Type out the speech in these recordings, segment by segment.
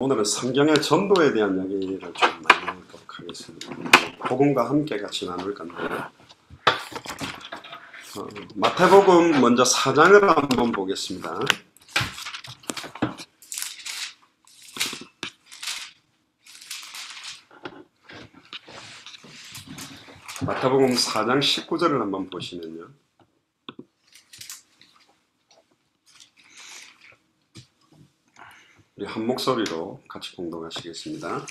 오늘은 성경의 전도에 대한 이야기를 좀 나누도록 하겠습니다. 복음과 함께 같이 나눌 건데, 마태복음 먼저 4장을 한번 보겠습니다. 마태복음 4장 19절을 한번 보시면요, 우리 한 목소리로 같이 공동하시겠습니다.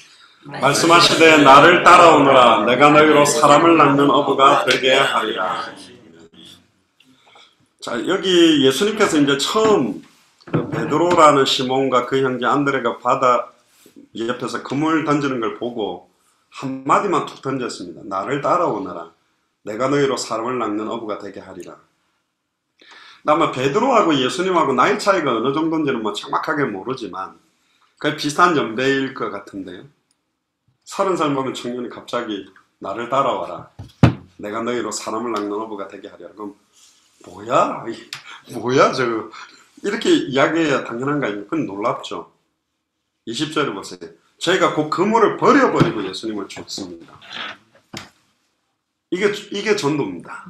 말씀하시되 나를 따라오너라 내가 너희로 사람을 낚는 어부가 되게 하리라. 자, 여기 예수님께서 이제 처음 베드로라는 시몬과 그 형제 안드레가 바다 옆에서 그물 던지는 걸 보고 한마디만 툭 던졌습니다. 나를 따라오너라 내가 너희로 사람을 낚는 어부가 되게 하리라. 아마 베드로하고 예수님하고 나이 차이가 어느 정도인지는 뭐 정확하게 모르지만 거의 비슷한 연배일 것 같은데요. 30살 먹은 청년이 갑자기 나를 따라와라 내가 너희로 사람을 낚는 어부가 되게 하리라. 그럼 뭐야 저거 이렇게 이야기해야 당연한 거 아닙니까? 그건 놀랍죠. 20절에 보세요. 저희가 그 그물을 버려버리고 예수님을 쫓습니다. 이게 전도입니다.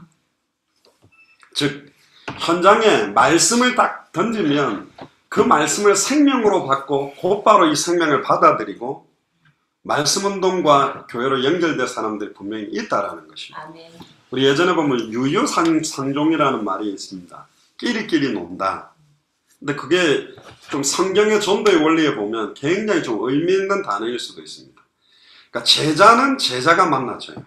즉 현장에 말씀을 딱 던지면 그 말씀을 생명으로 받고 곧바로 이 생명을 받아들이고 말씀운동과 교회로 연결된 사람들이 분명히 있다라는 것입니다. 아멘. 우리 예전에 보면 유유상종이라는 말이 있습니다. 끼리끼리 논다. 근데 그게 좀 성경의 전도의 원리에 보면 굉장히 좀 의미 있는 단어일 수도 있습니다. 그러니까 제자는 제자가 만나져요.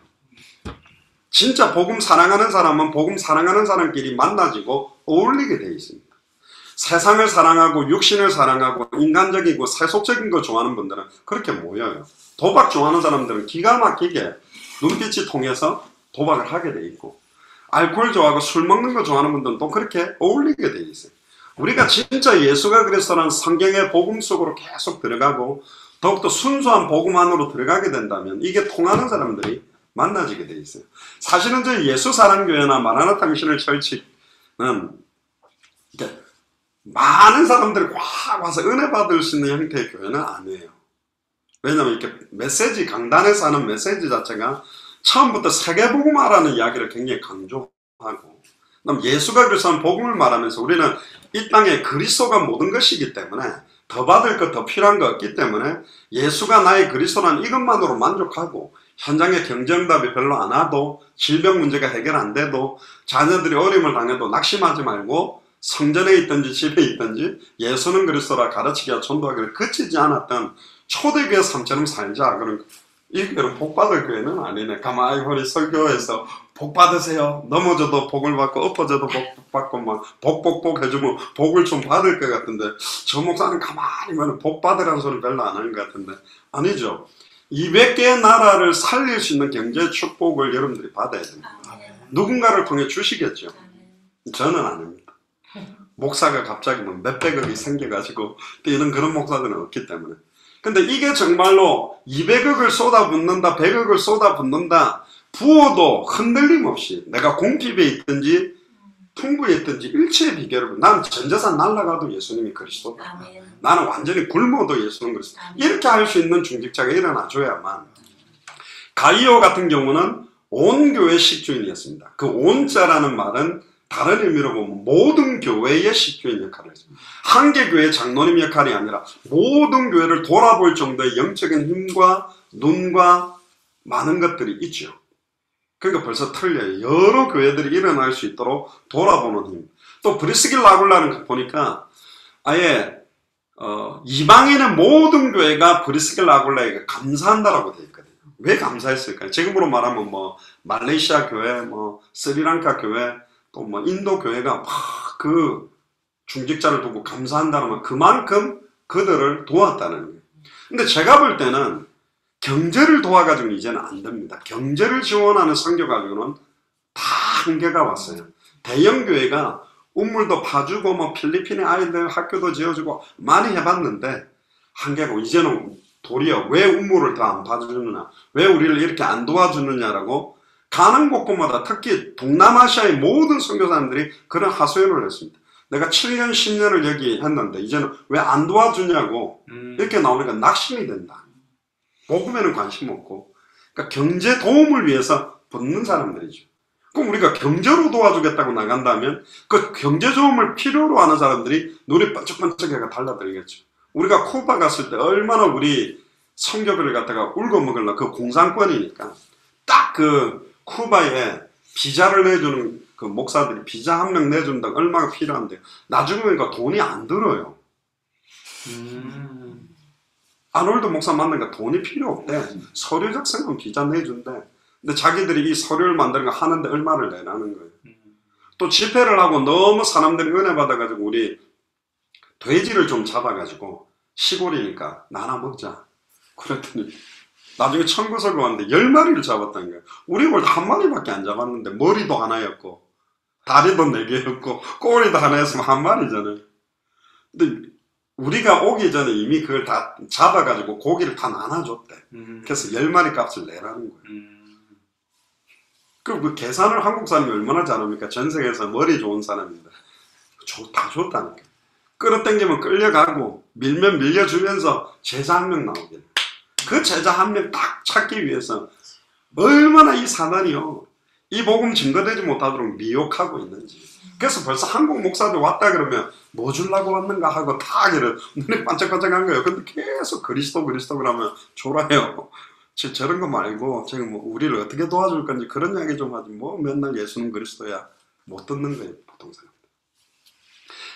진짜 복음 사랑하는 사람은 복음 사랑하는 사람끼리 만나지고 어울리게 되어 있습니다. 세상을 사랑하고 육신을 사랑하고 인간적이고 세속적인 거 좋아하는 분들은 그렇게 모여요. 도박 좋아하는 사람들은 기가 막히게 눈빛이 통해서 도박을 하게 돼 있고, 알코올 좋아하고 술 먹는 거 좋아하는 분들은 또 그렇게 어울리게 돼 있어요. 우리가 진짜 예수가 그리스도라는 성경의 복음 속으로 계속 들어가고 더욱더 순수한 복음 안으로 들어가게 된다면 이게 통하는 사람들이 만나지게 돼 있어요. 사실은 저희 예수사랑교회나 마라나타 미셔널 처치는 많은 사람들이 확 와서 은혜 받을 수 있는 형태의 교회는 아니에요. 왜냐하면 이렇게 메시지, 강단에서 하는 메시지 자체가 처음부터 세계복음화라는 이야기를 굉장히 강조하고, 그다음 예수가 그리스도는 복음을 말하면서 우리는 이 땅에 그리스도가 모든 것이기 때문에 더 받을 것, 더 필요한 거 없기 때문에 예수가 나의 그리스도라는 이것만으로 만족하고 현장에 경제응답이 별로 안 와도 질병 문제가 해결 안 돼도 자녀들이 어려움을 당해도 낙심하지 말고 성전에 있든지 집에 있든지 예수는 그리스도라 가르치기와 전도하기를 그치지 않았던 초대교회 삶처럼 살자. 그런 이 교회는 복받을 교회는 아니네. 가만히 우리 설교에서 복 받으세요. 넘어져도 복을 받고 엎어져도 복 받고 막 복복복 해주면 복을 좀 받을 것 같은데, 저 목사는 가만히 복 받으라는 소리 별로 안 하는 것 같은데 아니죠. 200개의 나라를 살릴 수 있는 경제 축복을 여러분들이 받아야 됩니다. 누군가를 통해 주시겠죠. 저는 아닙니다. 목사가 갑자기 뭐 몇백억이 생겨가지고 뛰는 그런 목사들은 없기 때문에. 근데 이게 정말로 200억을 쏟아붓는다, 100억을 쏟아붓는다, 부어도 흔들림 없이 내가 공핍에 있든지 풍부에 있든지 일체의 비결을, 나는 전재산 날라가도 예수님이 그리스도다. 아멘. 나는 완전히 굶어도 예수는 그리스도. 아멘. 이렇게 할 수 있는 중직자가 일어나줘야만. 가이오 같은 경우는 온 교회 식주인이었습니다. 그 온자라는 말은 다른 의미로 보면 모든 교회의 식주인 역할을 했습니다. 한 개 교회의 장로님 역할이 아니라 모든 교회를 돌아볼 정도의 영적인 힘과 눈과 많은 것들이 있죠. 그러니까 벌써 틀려요. 여러 교회들이 일어날 수 있도록 돌아보는 힘. 또 브리스길 라굴라는 보니까 아예 이방인의 모든 교회가 브리스길 라굴라에게 감사한다라고 되어 있거든요. 왜 감사했을까요? 지금으로 말하면 뭐 말레이시아 교회, 뭐 스리랑카 교회, 또 뭐 인도 교회가 막 그 중직자를 두고 감사한다면 그만큼 그들을 도왔다는 거예요. 근데 제가 볼 때는 경제를 도와가지고는 이제는 안 됩니다. 경제를 지원하는 선교 가지고는 다 한계가 왔어요. 대형 교회가 우물도 파주고 뭐 필리핀의 아이들 학교도 지어주고 많이 해봤는데 한계고, 이제는 도리어 왜 우물을 더 안 파주느냐, 왜 우리를 이렇게 안 도와주느냐라고 가는 곳곳마다 특히 동남아시아의 모든 선교사님들이 그런 하소연을 했습니다. 내가 7년, 10년을 여기 했는데 이제는 왜 안 도와주냐고 이렇게 나오니까 낙심이 된다. 복음에는 관심 없고, 그러니까 경제 도움을 위해서 붙는 사람들이죠. 그럼 우리가 경제로 도와주겠다고 나간다면 그 경제 도움을 필요로 하는 사람들이 눈이 번쩍번쩍해가 달라들겠죠. 우리가 쿠바 갔을 때 얼마나 우리 선교비를 갖다가 울고 먹으려, 그 공산권이니까 딱 그 쿠바에 비자를 내주는 그 목사들이 비자 한 명 내준다고 얼마나 필요한데요. 나중에 보니까 돈이 안 들어요. 아놀드 목사 만나니까 돈이 필요 없대. 서류 작성하면 비자 내준대. 근데 자기들이 이 서류를 만드는 거 하는데 얼마를 내라는 거예요. 또 집회를 하고 너무 사람들이 은혜 받아가지고 우리 돼지를 좀 잡아가지고 시골이니까 나눠 먹자. 그랬더니 나중에 청구서가 왔는데 10마리를 잡았다는 거예요. 우리 뭘 한 마리밖에 안 잡았는데 머리도 하나였고 다리도 4개였고 꼬리도 하나였으면 한 마리잖아요. 근데 우리가 오기 전에 이미 그걸 다 잡아가지고 고기를 다 나눠줬대. 그래서 10마리 값을 내라는 거예요. 그럼 그 계산을 한국 사람이 얼마나 잘합니까? 전 세계에서 머리 좋은 사람인데 다 줬다니까. 끌어당기면 끌려가고 밀면 밀려주면서 제자 한 명 나오겠네. 그 제자 한 명 딱 찾기 위해서 얼마나 이 사단이요, 이 복음 증거되지 못하도록 미혹하고 있는지. 그래서 벌써 한국 목사들 왔다 그러면 뭐 주려고 왔는가 하고 다 눈이 반짝반짝한 거예요. 근데 계속 그리스도 그러면 졸아요. 저런 거 말고 지금 뭐 우리를 어떻게 도와줄 건지 그런 이야기 좀 하지, 뭐 맨날 예수는 그리스도야 못 듣는 거예요, 보통 사람들.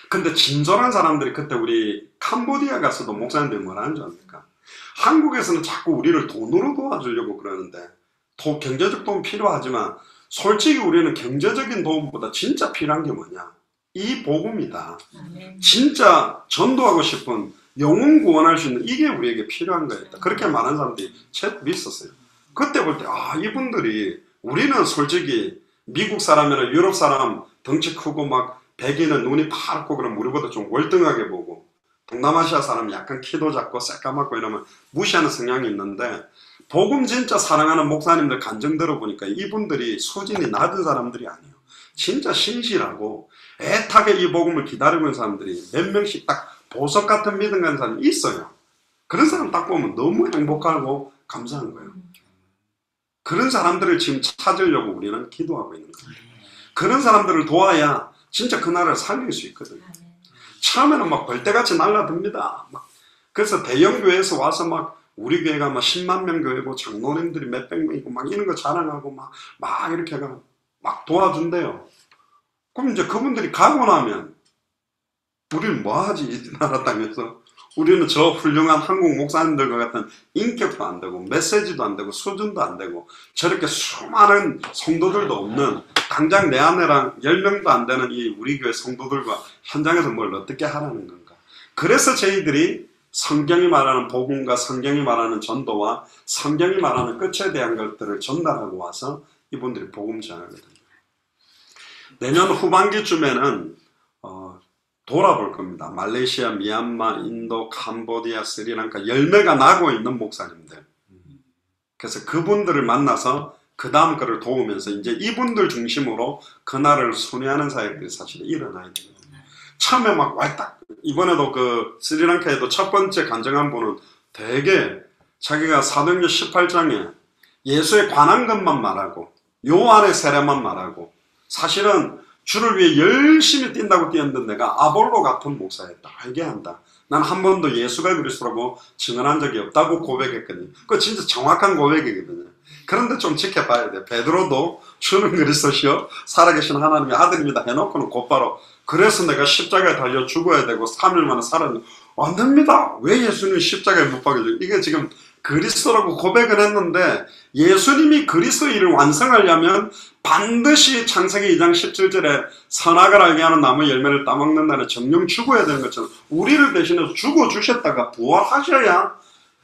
근데 진솔한 사람들이, 그때 우리 캄보디아 가서도 목사님들이 뭐라는 줄 압니까? 한국에서는 자꾸 우리를 돈으로 도와주려고 그러는데, 경제적 도움 필요하지만 솔직히 우리는 경제적인 도움보다 진짜 필요한 게 뭐냐? 이 복음이다. 진짜 전도하고 싶은, 영혼 구원할 수 있는 이게 우리에게 필요한 거였다. 그렇게 많은 사람들이 있었어요. 그때 볼 때 이분들이, 우리는 솔직히 미국 사람이나 유럽 사람 덩치 크고 막 백인은 눈이 파랗고 그러면 우리보다 좀 월등하게 보고, 동남아시아 사람 약간 키도 작고 새까맣고 이러면 무시하는 성향이 있는데, 복음 진짜 사랑하는 목사님들 간증 들어보니까 이분들이 수준이 낮은 사람들이 아니에요. 진짜 신실하고 애타게 이 복음을 기다리고 있는 사람들이 몇 명씩 딱 보석 같은 믿음 가는 사람이 있어요. 그런 사람 딱 보면 너무 행복하고 감사한 거예요. 그런 사람들을 지금 찾으려고 우리는 기도하고 있는 거예요. 그런 사람들을 도와야 진짜 그 나라를 살릴 수 있거든요. 처음에는 막 벌떼같이 날라듭니다. 그래서 대형 교회에서 와서 막 우리 교회가 막 10만 명 교회고 장로님들이 몇백 명이고 막 이런 거 자랑하고 막 이렇게 막 도와준대요. 그럼 이제 그분들이 가고 나면 우리는 뭐 하지, 이 나라 땅에서? 우리는 저 훌륭한 한국 목사님들과 같은 인격도 안 되고 메시지도 안 되고 수준도 안 되고 저렇게 수많은 성도들도 없는, 당장 내 아내랑 10명도 안 되는 이 우리 교회 성도들과 현장에서 뭘 어떻게 하라는 건가. 그래서 저희들이 성경이 말하는 복음과 성경이 말하는 전도와 성경이 말하는 끝에 대한 것들을 전달하고 와서 이분들이 복음 전하거든요. 내년 후반기쯤에는 돌아볼 겁니다. 말레이시아, 미얀마, 인도, 캄보디아, 스리랑카 열매가 나고 있는 목사님들. 그래서 그분들을 만나서 그 다음 거를 도우면서 이제 이분들 중심으로 그날을 순회하는 사역들이 사실 일어나야 됩니다. 처음에 막 왈딱, 이번에도 그 스리랑카에도 첫 번째 간증한 분은 되게 자기가 사도행전 18장에 예수에 관한 것만 말하고 요한의 세례만 말하고, 사실은 주를 위해 열심히 뛴다고 뛰었는데 내가 아볼로 같은 목사였다. 알게 한다. 난 한 번도 예수가 그리스도라고 증언한 적이 없다고 고백했거든요. 그거 진짜 정확한 고백이거든요. 그런데 좀 지켜봐야 돼. 베드로도 주는 그리스도시요 살아계신 하나님의 아들입니다 해놓고는 곧바로 그래서 내가 십자가에 달려 죽어야 되고 3일 만에 살았는데 안 됩니다. 왜 예수님이 십자가에 못 박혀져요? 이게 지금 그리스도라고 고백을 했는데, 예수님이 그리스도 일을 완성하려면 반드시 창세기 2장 17절에 선악을 알게 하는 나무 열매를 따먹는다는 정령 죽어야 되는 것처럼 우리를 대신해서 죽어주셨다가 부활하셔야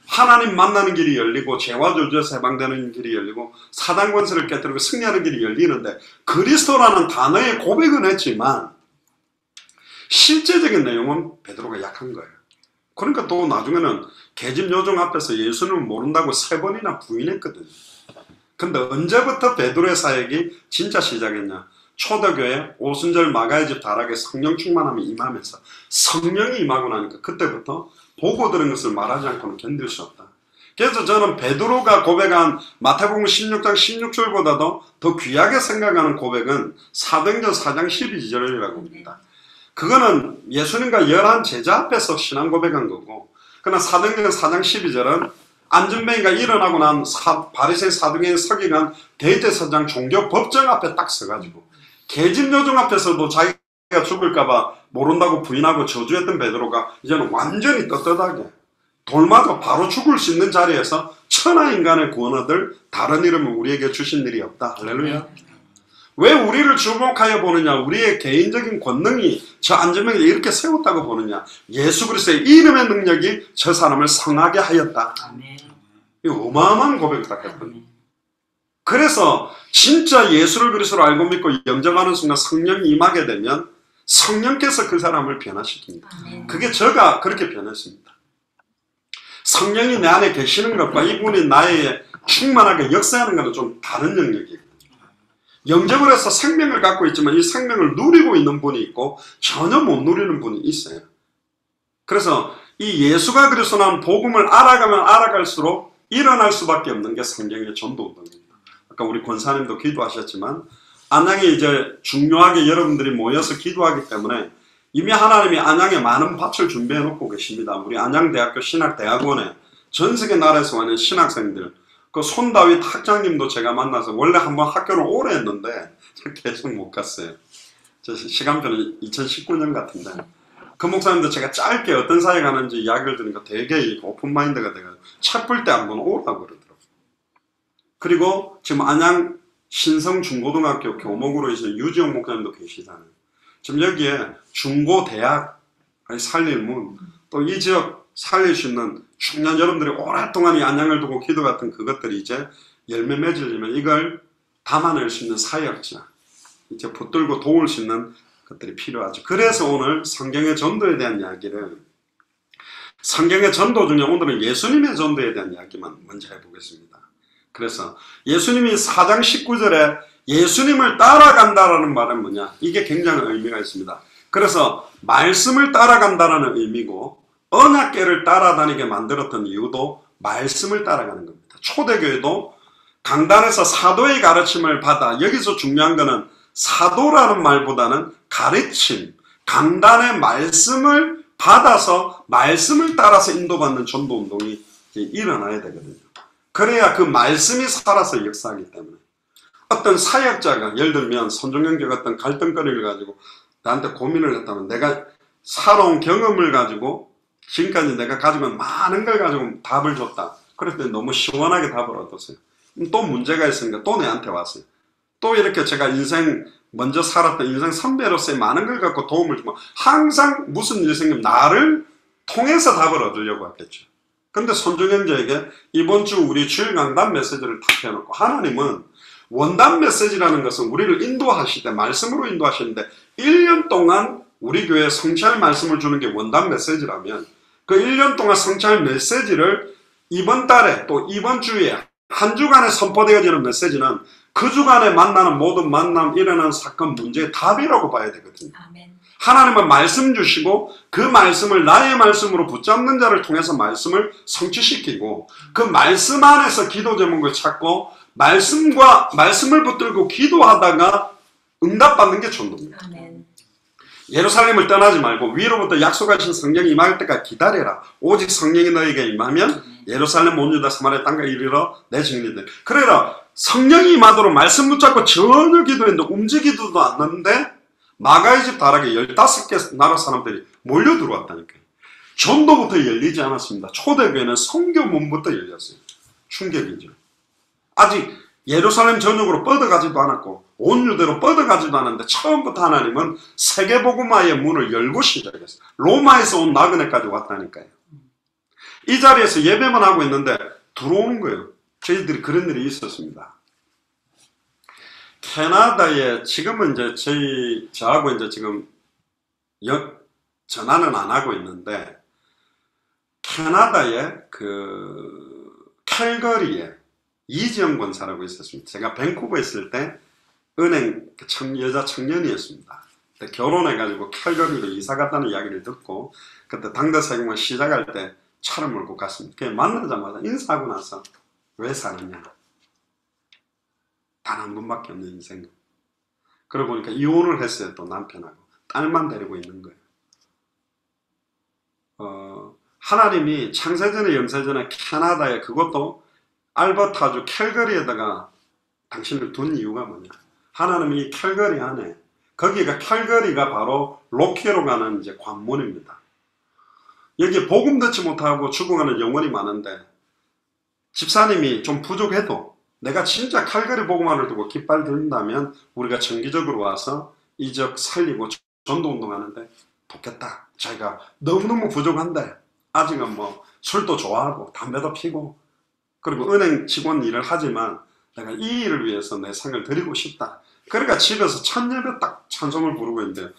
하나님 만나는 길이 열리고 죄와 저주에서 해방되는 길이 열리고 사단 권세를 깨뜨리고 승리하는 길이 열리는데, 그리스도라는 단어에 고백은 했지만 실제적인 내용은 베드로가 약한 거예요. 그러니까 또 나중에는 계집 요정 앞에서 예수님을 모른다고 3번이나 부인했거든요. 근데 언제부터 베드로의 사역이 진짜 시작했냐? 초대교회 오순절 마가의 집 다락에 성령 충만함이 임하면서 성령이 임하고 나니까 그때부터 보고 들은 것을 말하지 않고는 견딜 수 없다. 그래서 저는 베드로가 고백한 마태복음 16장 16절보다도 더 귀하게 생각하는 고백은 사도행전 4장 12절이라고 봅니다. 그거는 예수님과 11 제자 앞에서 신앙 고백한 거고, 그러나 사도행전 4장 12절은 안전뱅이가 일어나고 난 바리새인 사두개인 서기관 대제사장 종교 법정 앞에 딱 서가지고 계집 여종 앞에서도 자기가 죽을까봐 모른다고 부인하고 저주했던 베드로가 이제는 완전히 떳떳하게 돌 맞아 바로 죽을 수 있는 자리에서 천하인간의 구원 얻을 다른 이름은 우리에게 주신 일이 없다. 할렐루야. 왜 우리를 주목하여 보느냐? 우리의 개인적인 권능이 저 안전뱅이를 이렇게 세웠다고 보느냐? 예수 그리스도의 이름의 능력이 저 사람을 성하게 하였다. 이 어마어마한 고백을 했거든요. 그래서 진짜 예수를 그리스도로 알고 믿고 영접하는 순간 성령이 임하게 되면 성령께서 그 사람을 변화시킵니다. 그게 저가 그렇게 변했습니다. 성령이 내 안에 계시는 것과 이분이 나의 충만하게 역사하는 것은 좀 다른 영역이에요. 영접을 해서 생명을 갖고 있지만 이 생명을 누리고 있는 분이 있고 전혀 못 누리는 분이 있어요. 그래서 이 예수가 그리스도라는 복음을 알아가면 알아갈수록 일어날 수밖에 없는 게 성경의 전도운동입니다. 아까 우리 권사님도 기도하셨지만 안양에 이제 중요하게 여러분들이 모여서 기도하기 때문에 이미 하나님이 안양에 많은 밭을 준비해 놓고 계십니다. 우리 안양대학교 신학대학원에 전 세계 나라에서 오는 신학생들, 그 손다윗 학장님도 제가 만나서 원래 한번 학교를 오래 했는데 계속 못 갔어요. 저 시간표는 2019년 같은데 그 목사님도 제가 짧게 어떤 사회 가는지 이야기를 들으니까 되게 오픈마인드가 돼가지고 책 볼 때 한번 오라고 그러더라고요. 그리고 지금 안양 신성중고등학교 교목으로 이제 유지영 목사님도 계시잖아요. 지금 여기에 중고대학 살릴 문, 또 이 지역 살릴 수 있는 중년 여러분들이 오랫동안 이 안양을 두고 기도 같은 그것들이 이제 열매 맺으려면 이걸 담아낼 수 있는 사역자, 이제 붙들고 도울 수 있는 것들이 필요하죠. 그래서 오늘 성경의 전도에 대한 이야기를, 성경의 전도 중에 오늘은 예수님의 전도에 대한 이야기만 먼저 해보겠습니다. 그래서 예수님이 4장 19절에 예수님을 따라간다라는 말은 뭐냐? 이게 굉장히 의미가 있습니다. 그래서 말씀을 따라간다라는 의미고 언약궤를 따라다니게 만들었던 이유도 말씀을 따라가는 겁니다. 초대교회도 강단에서 사도의 가르침을 받아, 여기서 중요한 거는 사도라는 말보다는 가르침, 강단의 말씀을 받아서 말씀을 따라서 인도받는 전도운동이 일어나야 되거든요. 그래야 그 말씀이 살아서 역사하기 때문에 어떤 사역자가 예를 들면 손종영교 같은 갈등거리를 가지고 나한테 고민을 했다면 내가 살아온 경험을 가지고 지금까지 내가 가지고 있는 많은 걸 가지고 답을 줬다. 그랬더니 너무 시원하게 답을 얻었어요. 또 문제가 있으니까 또 내한테 왔어요. 또 이렇게 제가 인생 먼저 살았던 인생 선배로서의 많은 걸 갖고 도움을 주면 항상 무슨 일이 생기면 나를 통해서 답을 얻으려고 하겠죠. 근데 손종영제에게 이번 주 우리 주일 강단 메시지를 탁 해놓고 하나님은 원단 메시지라는 것은 우리를 인도하실 때 말씀으로 인도하시는데 1년 동안 우리 교회에 성취할 말씀을 주는 게 원단 메시지라면 그 1년 동안 성취할 메시지를 이번 달에 또 이번 주에 한 주간에 선포되어지는 메시지는 그 주간에 만나는 모든 만남, 일어나는 사건, 문제의 답이라고 봐야 되거든요. 아멘. 하나님은 말씀 주시고 그 말씀을 나의 말씀으로 붙잡는 자를 통해서 말씀을 성취시키고 그 말씀 안에서 기도 제목을 찾고 말씀을 붙들고 기도하다가 응답받는 게 전도입니다. 아멘. 예루살렘을 떠나지 말고 위로부터 약속하신 성령이 임할 때까지 기다려라. 오직 성령이 너에게 임하면 예루살렘 온 유다 사마리아 땅까지 이르러 내 증인이 되. 그래라 성령이 임하도록 말씀 붙잡고 전혀 기도했는데 움직이지도 않는데 마가의 집 다락에 15개 나라 사람들이 몰려 들어왔다니까요. 전도부터 열리지 않았습니다. 초대교회는 성교문부터 열렸어요. 충격이죠. 아직 예루살렘 전역으로 뻗어가지도 않았고 온 유대로 뻗어가지도 않았는데 처음부터 하나님은 세계복음화의 문을 열고 시작했어요. 로마에서 온 나그네까지 왔다니까요. 이 자리에서 예배만 하고 있는데 들어오는 거예요. 저희들이 그런 일이 있었습니다. 캐나다에 지금은 이제 저하고 이제 지금 전화는 안 하고 있는데 캐나다의 그 캘거리에 이지영 권사라고 있었습니다. 제가 밴쿠버에 있을 때 은행 여자 청년이었습니다. 결혼해가지고 캘거리로 이사 갔다는 이야기를 듣고 그때 당대 세공을 시작할 때 차를 몰고 갔습니다. 그냥 만나자마자 인사하고 나서 왜 사느냐? 단 한 번밖에 없는 인생. 그러고 보니까 이혼을 했어요. 또 남편하고. 딸만 데리고 있는 거예요. 하나님이 창세전에 영세전에 캐나다에 그것도 알버타주 캘거리에다가 당신을 둔 이유가 뭐냐? 하나님이 이 캘거리 안에 거기가 캘거리가 바로 로케로 가는 이제 관문입니다. 여기 복음 듣지 못하고 죽어가는 영혼이 많은데 집사님이 좀 부족해도 내가 진짜 칼거리 복음화를 두고 깃발 들린다면 우리가 정기적으로 와서 이적 살리고 전도운동하는데 좋겠다. 자기가 너무너무 부족한데 아직은 뭐 술도 좋아하고 담배도 피고 그리고 은행 직원 일을 하지만 내가 이 일을 위해서 내 생을 드리고 싶다. 그러니까 집에서 첫 예배 딱 찬송을 부르고 있는데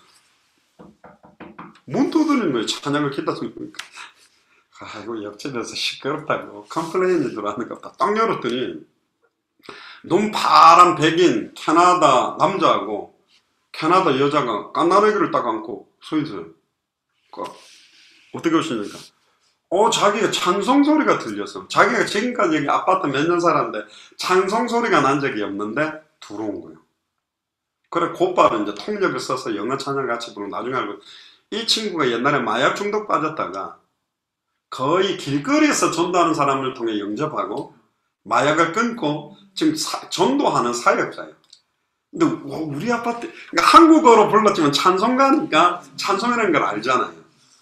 문 두드리는 거예요. 찬양을 기다리니까. 아이고 옆집에서 시끄럽다고 컴플레인이 들어왔는 것 같다. 딱 열었더니 눈 파란 백인 캐나다 남자하고 캐나다 여자가 깐나르기를 딱 안고 서 있어요. 어떻게 오시니까 자기가 찬송 소리가 들려서 자기가 지금까지 여기 아파트 몇 년 살았는데 찬송 소리가 난 적이 없는데 들어온 거예요. 그래 곧바로 이제 통역을 써서 영어 찬양 같이 부르고 나중에 알고 이 친구가 옛날에 마약 중독 빠졌다가 거의 길거리에서 전도하는 사람을 통해 영접하고 마약을 끊고 지금 전도하는 사역자예요. 근데 우리 아파트 그러니까 한국어로 불렀지만 찬송가니까 찬송이라는 걸 알잖아요.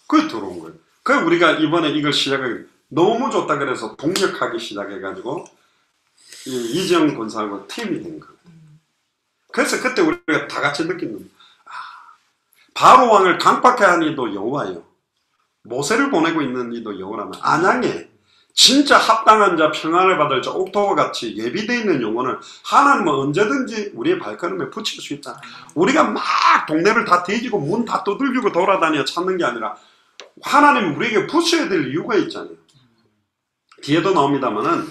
그게 들어온 거예요. 그래서 우리가 이번에 이걸 시작하기 너무 좋다 그래서 동력하기 시작해가지고 이재영 권사하고 팀이 된 거예요. 그래서 그때 우리가 다 같이 느낀 겁니다. 바로 왕을 강박해 한 이도 여호와요. 모세를 보내고 있는 이도 여호라면 안양에 진짜 합당한 자 평안을 받을 자 옥토와 같이 예비되어 있는 영혼을 하나님은 언제든지 우리의 발걸음에 붙일 수 있다. 우리가 막 동네를 다 뒤지고 문 다 두들기고 돌아다녀 찾는 게 아니라 하나님은 우리에게 붙여야 될 이유가 있잖아요. 뒤에도 나옵니다만은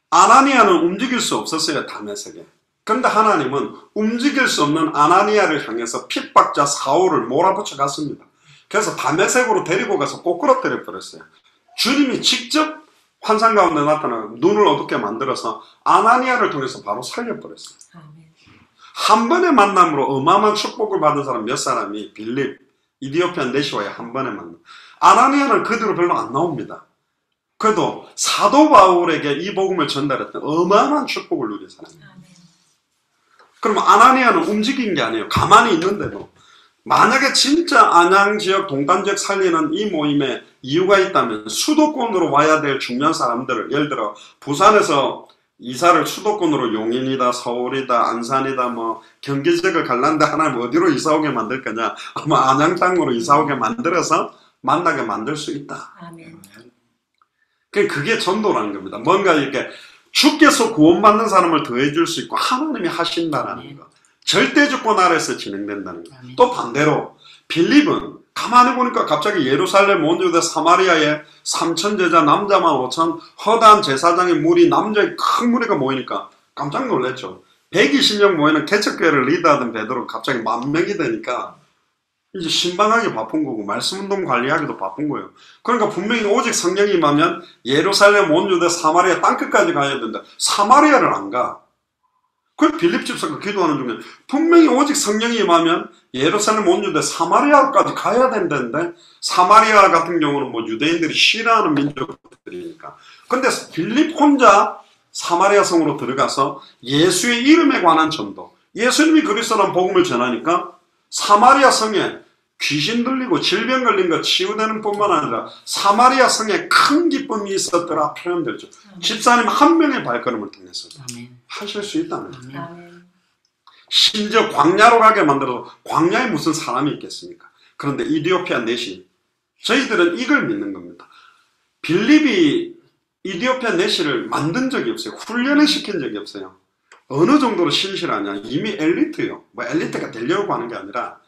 아나니아는 움직일 수 없었어요. 다메섹에. 그런데 하나님은 움직일 수 없는 아나니아를 향해서 핍박자 사울을 몰아붙여 갔습니다. 그래서 다메섹으로 데리고 가서 꼬꾸라뜨려 버렸어요. 주님이 직접 환상 가운데 나타나 눈을 어둡게 만들어서 아나니아를 통해서 바로 살려버렸어요. 한 번의 만남으로 어마어마한 축복을 받은 사람 몇 사람이 빌립, 이디오피아 내시와의 한 번의 만남. 아나니아는 그 뒤로 별로 안 나옵니다. 그래도 사도 바울에게 이 복음을 전달했던 어마어마한 축복을 누린 사람이에요. 그럼 아나니아는 움직인 게 아니에요. 가만히 있는데도. 만약에 진짜 안양 지역, 동탄 지역 살리는 이 모임에 이유가 있다면 수도권으로 와야 될 중요한 사람들을 예를 들어 부산에서 이사를 수도권으로 용인이다, 서울이다, 안산이다, 뭐 경기 지역을 갈라는데 하나님 어디로 이사 오게 만들 거냐? 아마 안양 땅으로 이사 오게 만들어서 만나게 만들 수 있다. 아멘. 그게 전도라는 겁니다. 뭔가 이렇게 주께서 구원받는 사람을 더해줄 수 있고 하나님이 하신다라는 거. 절대주권 아래서 진행된다는 거. 또 반대로 빌립은 가만히 보니까 갑자기 예루살렘 온 유대 사마리아에 3천 제자 남자만 5천 허다한 제사장의 무리 남자의 큰 무리가 모이니까 깜짝 놀랐죠. 120명 모이는 개척교회를 리드하던 베드로가 갑자기 10,000명이 되니까 이제 신방하기 바쁜 거고 말씀운동 관리하기도 바쁜 거예요. 그러니까 분명히 오직 성령이 임하면 예루살렘 온 유대 사마리아 땅끝까지 가야 된다. 사마리아를 안 가. 그 빌립 집사가 기도하는 중에 분명히 오직 성령이 임하면 예루살렘 온 유대 사마리아까지 가야 된다는데 사마리아 같은 경우는 뭐 유대인들이 싫어하는 민족들이니까. 근데 빌립 혼자 사마리아 성으로 들어가서 예수의 이름에 관한 전도, 예수님이 그리스도라는 복음을 전하니까 사마리아 성에 귀신 들리고 질병 걸린 거 치유되는 뿐만 아니라 사마리아 성에 큰 기쁨이 있었더라 표현되죠. 집사님 한 명의 발걸음을 통해서 하실 수 있다는 거예요. 심지어 광야로 가게 만들어도 광야에 무슨 사람이 있겠습니까? 그런데 이디오피아 내시, 저희들은 이걸 믿는 겁니다. 빌립이 이디오피아 내시를 만든 적이 없어요. 훈련을 시킨 적이 없어요. 어느 정도로 신실하냐? 이미 엘리트요. 뭐 엘리트가 되려고 하는 게 아니라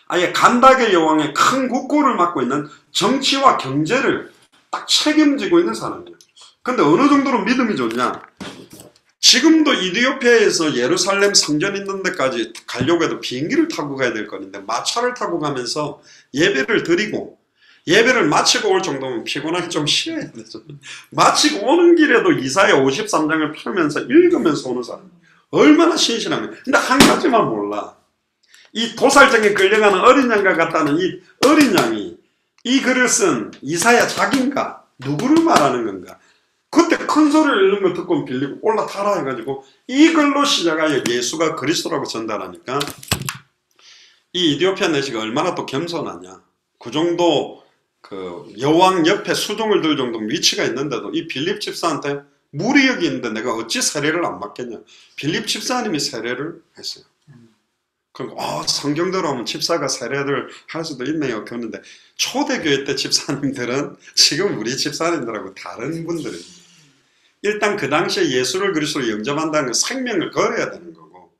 아예 간다게 여왕의 큰 국고를 맡고 있는 정치와 경제를 딱 책임지고 있는 사람이에요. 근데 어느 정도로 믿음이 좋냐? 지금도 이디오피아에서 예루살렘 성전 있는 데까지 가려고 해도 비행기를 타고 가야 될 건데 마차를 타고 가면서 예배를 드리고 예배를 마치고 올 정도면 피곤하게 좀 쉬어야 되죠. 마치고 오는 길에도 이사야 53장을 펴면서 읽으면서 오는 사람 얼마나 신실하면. 근데 한 가지만 몰라. 이 도살장에 끌려가는 어린 양과 같다는 이 어린 양이 이 글을 쓴 이사야 자기인가 누구를 말하는 건가. 그때 큰 소리를 읽는 걸 듣고 빌리고 올라타라 해가지고 이 글로 시작하여 예수가 그리스도라고 전달하니까 이 이디오피아 내시가 얼마나 또 겸손하냐. 그 정도 그 여왕 옆에 수종을 들 정도 위치가 있는데도 이 빌립 집사한테 물이 여기 있는데 내가 어찌 세례를 안 맡겠냐. 빌립 집사님이 세례를 했어요. 그리고 성경대로 하면 집사가 세례를 할 수도 있네요. 그런데 초대교회 때 집사님들은 지금 우리 집사님들하고 다른 분들입니다. 일단 그 당시에 예수를 그리스도로 영접한다는 건 생명을 걸어야 되는 거고,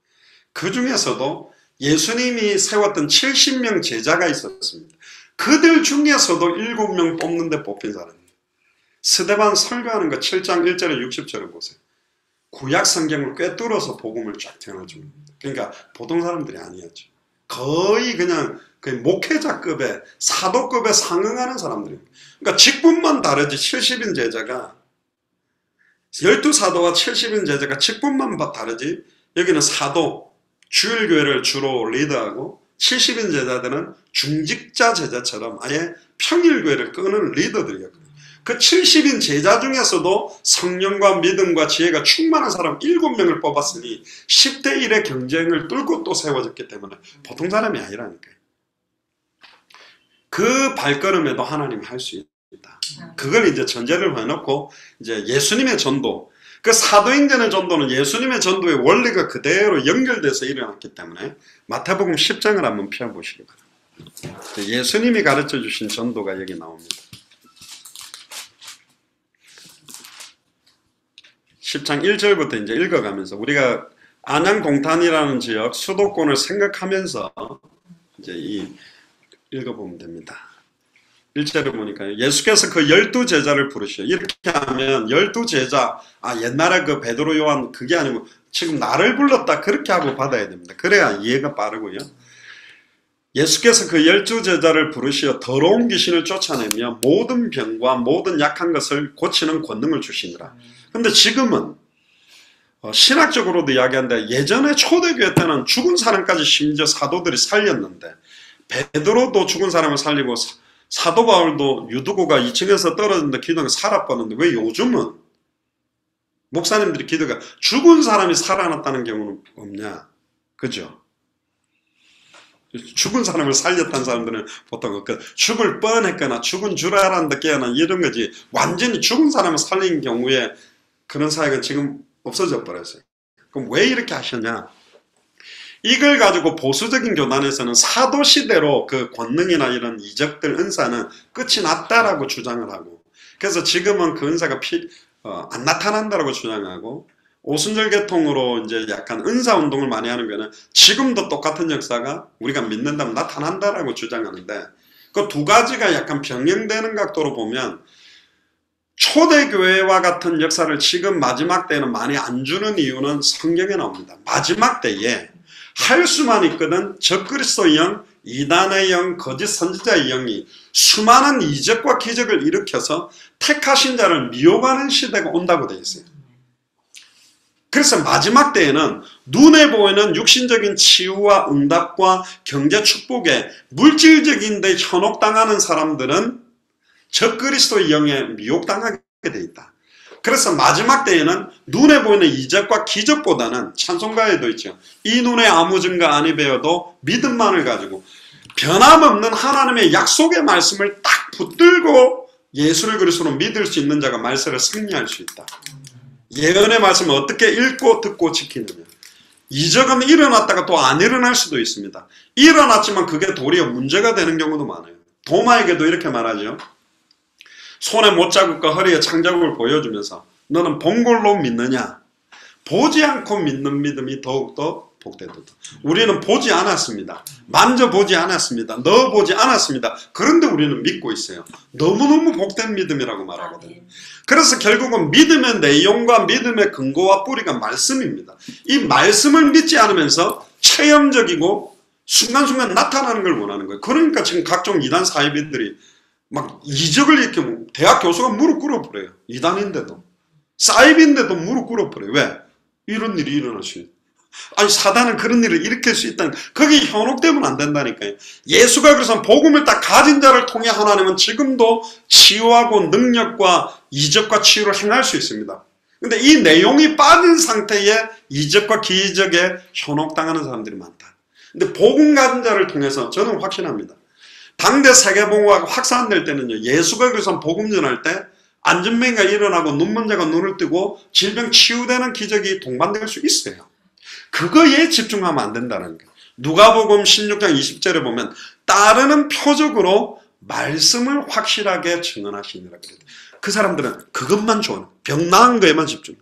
그 중에서도 예수님이 세웠던 70명 제자가 있었습니다. 그들 중에서도 7명 뽑는데 뽑힌 사람입니다. 스데반 설교하는 거 7장 1절에 60절을 보세요. 구약 성경을 꿰뚫어서 복음을 쫙 전해줍니다. 그러니까 보통 사람들이 아니었죠. 거의 그냥 목회자급의 사도급에 상응하는 사람들입니다. 그러니까 직분만 다르지 70인 제자가 12사도와 70인 제자가 직분만 다르지 여기는 사도 주일교회를 주로 리더하고 70인 제자들은 중직자 제자처럼 아예 평일교회를 끄는 리더들이었거든요. 그 70인 제자 중에서도 성령과 믿음과 지혜가 충만한 사람 7명을 뽑았으니 10대 1의 경쟁을 뚫고 또 세워졌기 때문에 보통 사람이 아니라니까요. 그 발걸음에도 하나님이 할 수 있다. 그걸 이제 전제를 해놓고 이제 예수님의 전도, 그 사도행전의 전도는 예수님의 전도의 원리가 그대로 연결돼서 일어났기 때문에 마태복음 10장을 한번 펴보시기 바랍니다. 예수님이 가르쳐 주신 전도가 여기 나옵니다. 10장 1절부터 이제 읽어가면서 우리가 안양동탄이라는 지역 수도권을 생각하면서 이제 읽어보면 됩니다. 1절에 보니까 예수께서 그 12제자를 부르시오. 이렇게 하면 12제자, 옛날에 그 베드로 요한 그게 아니고 지금 나를 불렀다 그렇게 하고 받아야 됩니다. 그래야 이해가 빠르고요. 예수께서 그 12제자를 부르시어 더러운 귀신을 쫓아내며 모든 병과 모든 약한 것을 고치는 권능을 주시니라. 근데 지금은 신학적으로도 이야기하는데 예전에 초대교회 때는 죽은 사람까지 심지어 사도들이 살렸는데 베드로도 죽은 사람을 살리고 사도 바울도 유두고가 2층에서 떨어졌는데 기도가 살아버렸는데 왜 요즘은 목사님들이 기도가 죽은 사람이 살아났다는 경우는 없냐? 그죠? 죽은 사람을 살렸다는 사람들은 보통 죽을 뻔했거나 죽은 줄 알았는데 깨어나 이런 거지 완전히 죽은 사람을 살린 경우에 그런 사역은 지금 없어져 버렸어요. 그럼 왜 이렇게 하셨냐? 이걸 가지고 보수적인 교단에서는 사도시대로 그 권능이나 이런 이적들 은사는 끝이 났다라고 주장을 하고, 그래서 지금은 그 은사가 안 나타난다라고 주장하고, 오순절 계통으로 이제 약간 은사 운동을 많이 하는 거는 지금도 똑같은 역사가 우리가 믿는다면 나타난다라고 주장하는데, 그 두 가지가 약간 병행되는 각도로 보면 초대교회와 같은 역사를 지금 마지막 때에는 많이 안 주는 이유는 성경에 나옵니다. 마지막 때에 할 수만 있거든 적그리스도의 영, 이단의 영, 거짓 선지자의 영이 수많은 이적과 기적을 일으켜서 택하신 자를 미혹하는 시대가 온다고 되어 있어요. 그래서 마지막 때에는 눈에 보이는 육신적인 치유와 응답과 경제 축복에 물질적인 데 현혹당하는 사람들은 적그리스도의 영에 미혹당하게 되어 있다. 그래서 마지막 때에는 눈에 보이는 이적과 기적보다는 찬송가에도 있죠. 이 눈에 아무 증거 아니 배워도 믿음만을 가지고 변함없는 하나님의 약속의 말씀을 딱 붙들고 예수를 그리스도로 믿을 수 있는 자가 말세를 승리할 수 있다. 예언의 말씀을 어떻게 읽고 듣고 지키느냐. 이적은 일어났다가 또 안 일어날 수도 있습니다. 일어났지만 그게 도리어 문제가 되는 경우도 많아요. 도마에게도 이렇게 말하죠. 손에 못자국과 허리에 창자국을 보여주면서 너는 본 걸로 믿느냐? 보지 않고 믿는 믿음이 더욱더 복되도다. 우리는 보지 않았습니다. 만져보지 않았습니다. 넣어보지 않았습니다. 그런데 우리는 믿고 있어요. 너무너무 복된 믿음이라고 말하거든요. 그래서 결국은 믿음의 내용과 믿음의 근거와 뿌리가 말씀입니다. 이 말씀을 믿지 않으면서 체험적이고 순간순간 나타나는 걸 원하는 거예요. 그러니까 지금 각종 이단 사이비들이 막 이적을 이렇게 대학 교수가 무릎 꿇어버려요. 이단인데도. 사이비인데도 무릎 꿇어버려요. 왜? 이런 일이 일어날 수 있어요. 아니 사단은 그런 일을 일으킬 수 있다는, 그게 현혹되면 안 된다니까요. 예수가 그래서 복음을 딱 가진 자를 통해 하나님은 지금도 치유하고 능력과 이적과 치유를 행할 수 있습니다. 근데 이 내용이 빠진 상태에 이적과 기적에 현혹당하는 사람들이 많다. 근데 복음 가진 자를 통해서 저는 확신합니다. 당대 세계복음화가 확산될 때는요, 예수가 그래서 복음 전할 때 안전병이가 일어나고 눈먼 자가 눈을 뜨고 질병 치유되는 기적이 동반될 수 있어요. 그거에 집중하면 안 된다는 거예요. 누가복음 16장 20절에 보면 따르는 표적으로 말씀을 확실하게 증언하시니라 그래요. 그 사람들은 그것만 좋아해요. 병 나은 거에만 집중.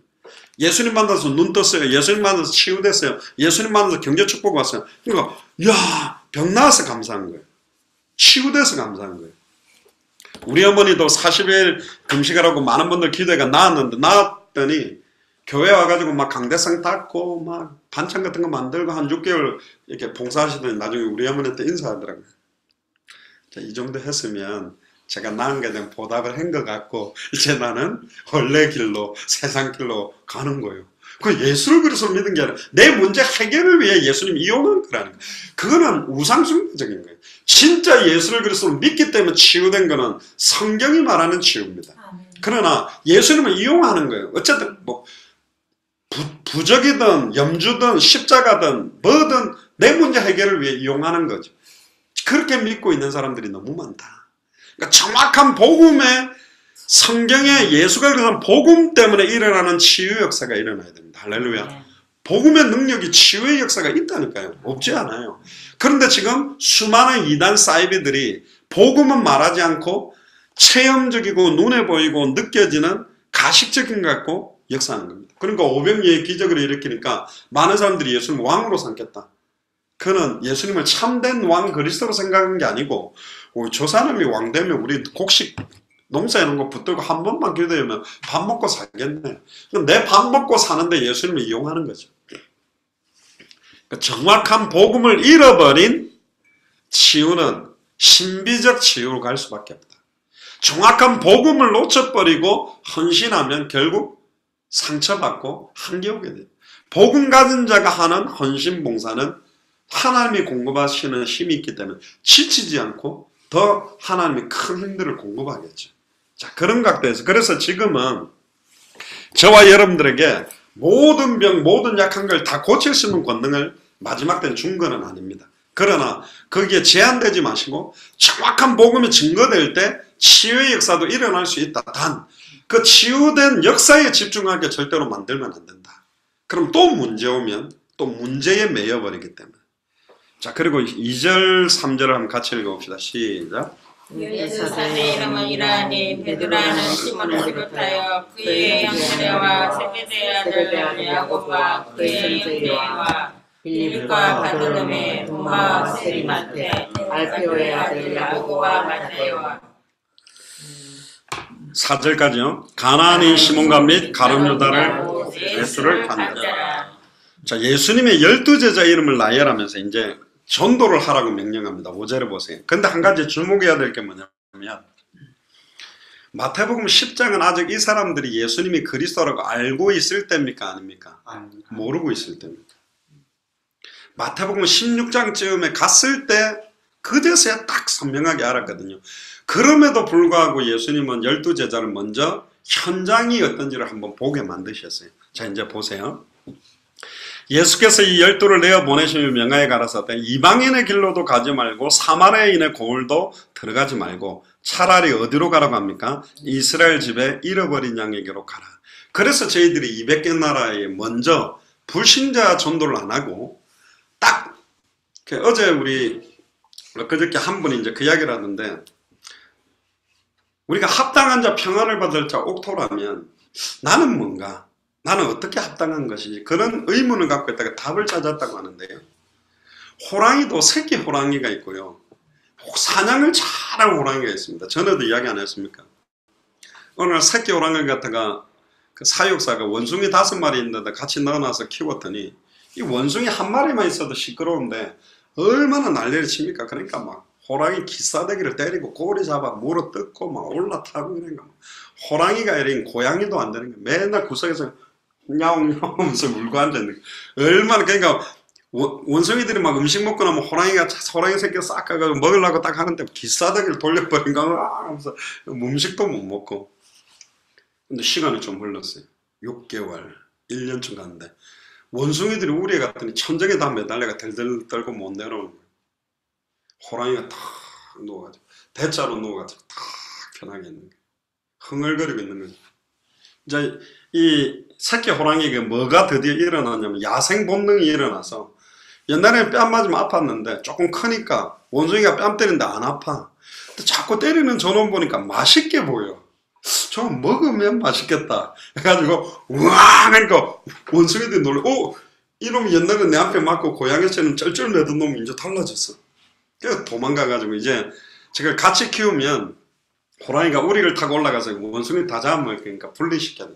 예수님 만나서 눈 떴어요. 예수님 만나서 치유됐어요. 예수님 만나서 경제 축복 왔어요. 그러니까 야, 병 나아서 감사한 거예요. 치유돼서 감사한 거예요. 우리 어머니도 40일 금식하라고 많은 분들 기도해가 나았는데, 나았더니 교회 와가지고 막 강대상 닦고 막 반찬 같은 거 만들고 한 6개월 이렇게 봉사하시더니 나중에 우리 어머니한테 인사하더라고요. 자, 이 정도 했으면 제가 나은 게 된 보답을 한 것 같고 이제 나는 원래 길로 세상 길로 가는 거예요. 그 예수를 그래서 믿은 게 아니라 내 문제 해결을 위해 예수님 이용한 거라는 거예요. 그거는 우상숭배적인 거예요. 진짜 예수를 그래서 믿기 때문에 치유된 거는 성경이 말하는 치유입니다. 그러나 예수님을 이용하는 거예요. 어쨌든 뭐 부적이든 염주든 십자가든 뭐든 내 문제 해결을 위해 이용하는 거죠. 그렇게 믿고 있는 사람들이 너무 많다. 그러니까 정확한 복음의 성경에 예수가 그런 복음 때문에 일어나는 치유 역사가 일어나야 됩니다. 할렐루야. 복음의 능력이 치유의 역사가 있다니까요. 없지 않아요. 그런데 지금 수많은 이단 사이비들이 복음은 말하지 않고 체험적이고 눈에 보이고 느껴지는 가식적인 것 갖고 역사하는 겁니다. 그러니까 오병이의 기적을 일으키니까 많은 사람들이 예수님을 왕으로 삼겠다. 그는 예수님을 참된 왕 그리스도로 생각한 게 아니고 저 사람이 왕 되면 우리 곡식 농사해놓은 거 붙들고 한 번만 기도하면 밥 먹고 살겠네. 내 밥 먹고 사는데 예수님을 이용하는 거죠. 그러니까 정확한 복음을 잃어버린 치유는 신비적 치유로 갈 수밖에 없다. 정확한 복음을 놓쳐버리고 헌신하면 결국 상처받고 한계오게 돼요. 복음 가진 자가 하는 헌신 봉사는 하나님이 공급하시는 힘이 있기 때문에 지치지 않고 더 하나님이 큰 힘들을 공급하겠죠. 자, 그런 각도에서 그래서 지금은 저와 여러분들에게 모든 병, 모든 약한 걸 다 고칠 수 있는 권능을 마지막 때는 준 건 아닙니다. 그러나 거기에 제한되지 마시고 정확한 복음이 증거될 때 치유의 역사도 일어날 수 있다. 단, 그 치유된 역사에 집중하게 절대로 만들면 안 된다. 그럼 또 문제 오면 또 문제에 매여버리기 때문에. 자, 그리고 2절, 3절을 한번 같이 읽어봅시다. 시작. 예수 산의 이름은 이라니 베드로라는 시몬을 비롯하여 그의 형제와 세베대의 아들 야고보와 그의 형제와 빌립과 바돌로메 도마와 세리마테 알페오의 아들 야고보와 마테오와 4절까지요. 가나안인 시몬과 및 가룟 유다를 예수를 반대하라. 자, 예수님의 12제자 이름을 나열하면서 이제 전도를 하라고 명령합니다. 5절에 보세요. 근데 한 가지 주목해야 될 게 뭐냐면 마태복음 10장은 아직 이 사람들이 예수님이 그리스도라고 알고 있을 때입니까? 아닙니까? 모르고 있을 때입니다. 마태복음 16장쯤에 갔을 때 그제서야 딱 선명하게 알았거든요. 그럼에도 불구하고 예수님은 12제자를 먼저 현장이 어떤지를 한번 보게 만드셨어요. 자, 이제 보세요. 예수께서 이 12를 내어 보내시며 명하여 가라사대 이방인의 길로도 가지 말고 사마리아인의 고을도 들어가지 말고 차라리 어디로 가라고 합니까? 이스라엘 집에 잃어버린 양에게로 가라. 그래서 저희들이 200개 나라에 먼저 불신자 전도를 안 하고 딱 어제 우리 그저께 한 분이 이제 그 이야기를 하던데 우리가 합당한 자 평안을 받을 자 옥토라면 나는 뭔가? 나는 어떻게 합당한 것이지? 그런 의문을 갖고 있다가 답을 찾았다고 하는데요. 호랑이도 새끼 호랑이가 있고요. 사냥을 잘하는 호랑이가 있습니다. 전에도 이야기 안 했습니까? 어느 날 새끼 호랑이를 갖다가 그 사육사가 원숭이 5마리 있는데 같이 넣어놔서 키웠더니 이 원숭이 한 마리만 있어도 시끄러운데 얼마나 난리를 칩니까? 그러니까 막 호랑이 기싸대기를 때리고 꼬리 잡아 물어 뜯고 막 올라타고 그러니까 호랑이가 이런 고양이도 안 되는 거야. 맨날 구석에서 냐옹냐옹 하면서 물고 앉아있는 거야. 얼마나 그러니까 원숭이들이 막 음식 먹고 나면 호랑이 새끼 싹 가가지고 먹으려고 딱 하는데 기싸대기를 돌려버린 거야 하면서 음식도 못 먹고. 근데 시간이 좀 흘렀어요. 6개월 1년쯤 갔는데 원숭이들이 우리에 갔더니 천정에 다 매달려가 덜덜 떨고 못 내려오는 거예요. 호랑이가 탁 누워가지고 대자로 누워가지고 탁 편하게 있는 거예요. 흥얼거리고 있는 거죠. 이제 이 새끼 호랑이가 뭐가 드디어 일어나냐면 야생 본능이 일어나서 옛날에는 뺨 맞으면 아팠는데 조금 크니까 원숭이가 뺨 때리는데 안 아파. 근데 자꾸 때리는 저놈 보니까 맛있게 보여. 저거 먹으면 맛있겠다 해가지고 우와 하니까 원숭이들이 놀래. 이놈이 옛날에 내 앞에 맞고 고양이처럼 쩔쩔 매던 놈이 이제 달라졌어. 그래서 도망가가지고 이제 제가 같이 키우면 호랑이가 우리를 타고 올라가서 원숭이 다 잡아먹을 거니까 분리시켜야 돼.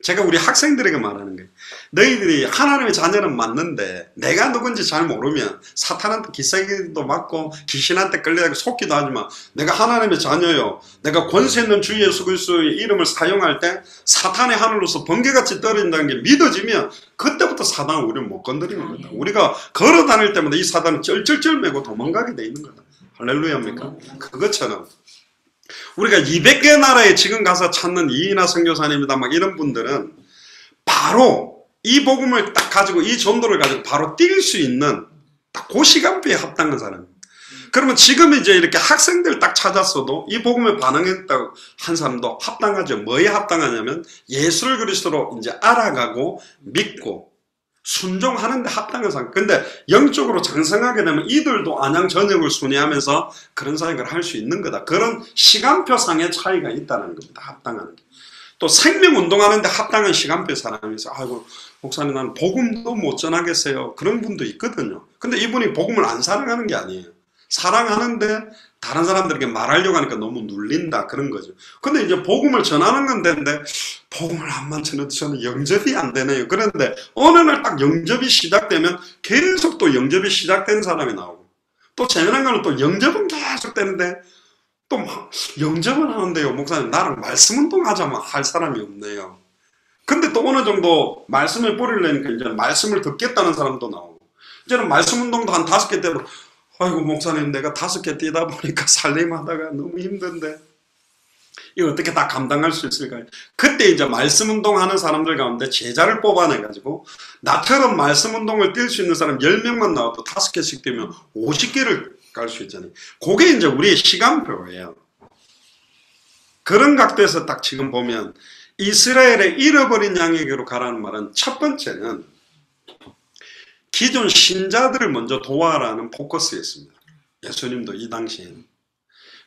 제가 우리 학생들에게 말하는 거예요. 너희들이 하나님의 자녀는 맞는데 내가 누군지 잘 모르면 사탄한테 기싸기도 맞고 귀신한테 끌려가고 속기도 하지만 내가 하나님의 자녀요. 내가 권세 있는 주 예수 그리스도의 이름을 사용할 때 사탄의 하늘로서 번개같이 떨어진다는 게 믿어지면 그때부터 사단은 우리를 못 건드리는 거다. 우리가 걸어 다닐 때마다 이 사단은 쩔쩔쩔 매고 도망가게 돼 있는 거다. 할렐루야입니까? 그것처럼 우리가 200개 나라에 지금 가서 찾는 이인하 선교사님이다 막 이런 분들은 바로 이 복음을 딱 가지고 이 전도를 가지고 바로 뛸 수 있는 딱 그 시간표에 합당한 사람입니다. 그러면 지금 이제 이렇게 학생들 딱 찾았어도 이 복음에 반응했다고 한 사람도 합당하죠. 뭐에 합당하냐면 예수를 그리스도로 이제 알아가고 믿고 순종하는데 합당한 사람. 근데 영적으로 장성하게 되면 이들도 안양 전역을 순회하면서 그런 사역을 할 수 있는 거다. 그런 시간표상의 차이가 있다는 겁니다. 합당하는 게. 또 생명운동하는데 합당한 시간표 사람이 있어요. 아이고 목사님 나는 복음도 못 전하겠어요. 그런 분도 있거든요. 근데 이분이 복음을 안 사랑하는 게 아니에요. 사랑하는데 다른 사람들에게 말하려고 하니까 너무 눌린다 그런 거죠. 근데 이제 복음을 전하는 건 되는데 복음을 안만 전해도 저는 영접이 안 되네요. 그런데 어느 날 딱 영접이 시작되면 계속 또 영접이 시작된 사람이 나오고 또 재미난 거는 또 영접은 계속 되는데 또 영접은 하는데요. 목사님 나랑 말씀 운동하자면 할 사람이 없네요. 근데 또 어느 정도 말씀을 뿌리려니까 이제 말씀을 듣겠다는 사람도 나오고 이제는 말씀 운동도 한 5개 때로 아이고 목사님 내가 5개 뛰다 보니까 살림하다가 너무 힘든데 이거 어떻게 다 감당할 수 있을까요? 그때 이제 말씀 운동하는 사람들 가운데 제자를 뽑아내가지고 나처럼 말씀 운동을 뛸 수 있는 사람 10명만 나와도 5개씩 뛰면 50개를 갈 수 있잖아요. 그게 이제 우리의 시간표예요. 그런 각도에서 딱 지금 보면 이스라엘의 잃어버린 양에게로 가라는 말은 첫 번째는 기존 신자들을 먼저 도와라는 포커스였습니다. 예수님도 이 당시에는.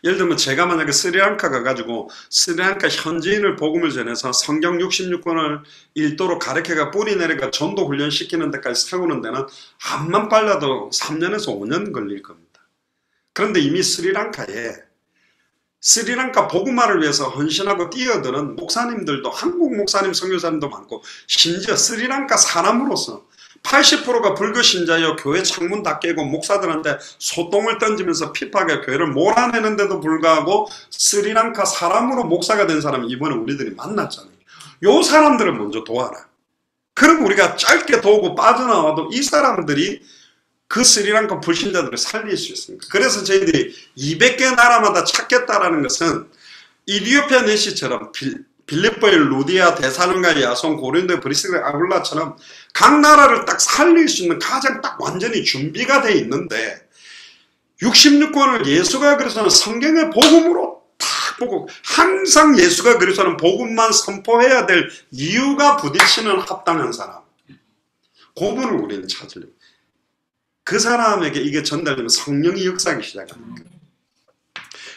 예를 들면 제가 만약에 스리랑카 가가지고 스리랑카 현지인을 복음을 전해서 성경 66권을 읽도록 가르쳐가 뿌리 내려가 전도 훈련시키는 데까지 세우는 데는 암만 빨라도 3년에서 5년 걸릴 겁니다. 그런데 이미 스리랑카에 스리랑카 복음화를 위해서 헌신하고 뛰어드는 목사님들도 한국 목사님 선교사님도 많고 심지어 스리랑카 사람으로서 80%가 불교 신자여 교회 창문 다 깨고 목사들한테 소똥을 던지면서 핍하게 교회를 몰아내는데도 불구하고 스리랑카 사람으로 목사가 된 사람이 이번에 우리들이 만났잖아요. 요 사람들을 먼저 도와라. 그럼 우리가 짧게 도우고 빠져나와도 이 사람들이 그 스리랑카 불신자들을 살릴 수 있습니다. 그래서 저희들이 200개 나라마다 찾겠다라는 것은 이디오피아 내시처럼 빌립보의 루디아, 데살로니가, 야손, 고린도, 브리스가, 아굴라처럼 각 나라를 딱 살릴 수 있는 가장 딱 완전히 준비가 돼 있는데 66권을 예수가 그리스도는 성경의 복음으로 딱 보고 항상 예수가 그리스도는 복음만 선포해야 될 이유가 부딪히는 합당한 사람. 그분을 우리는 찾으려고. 그 사람에게 이게 전달되면 성령이 역사하기 시작합니다.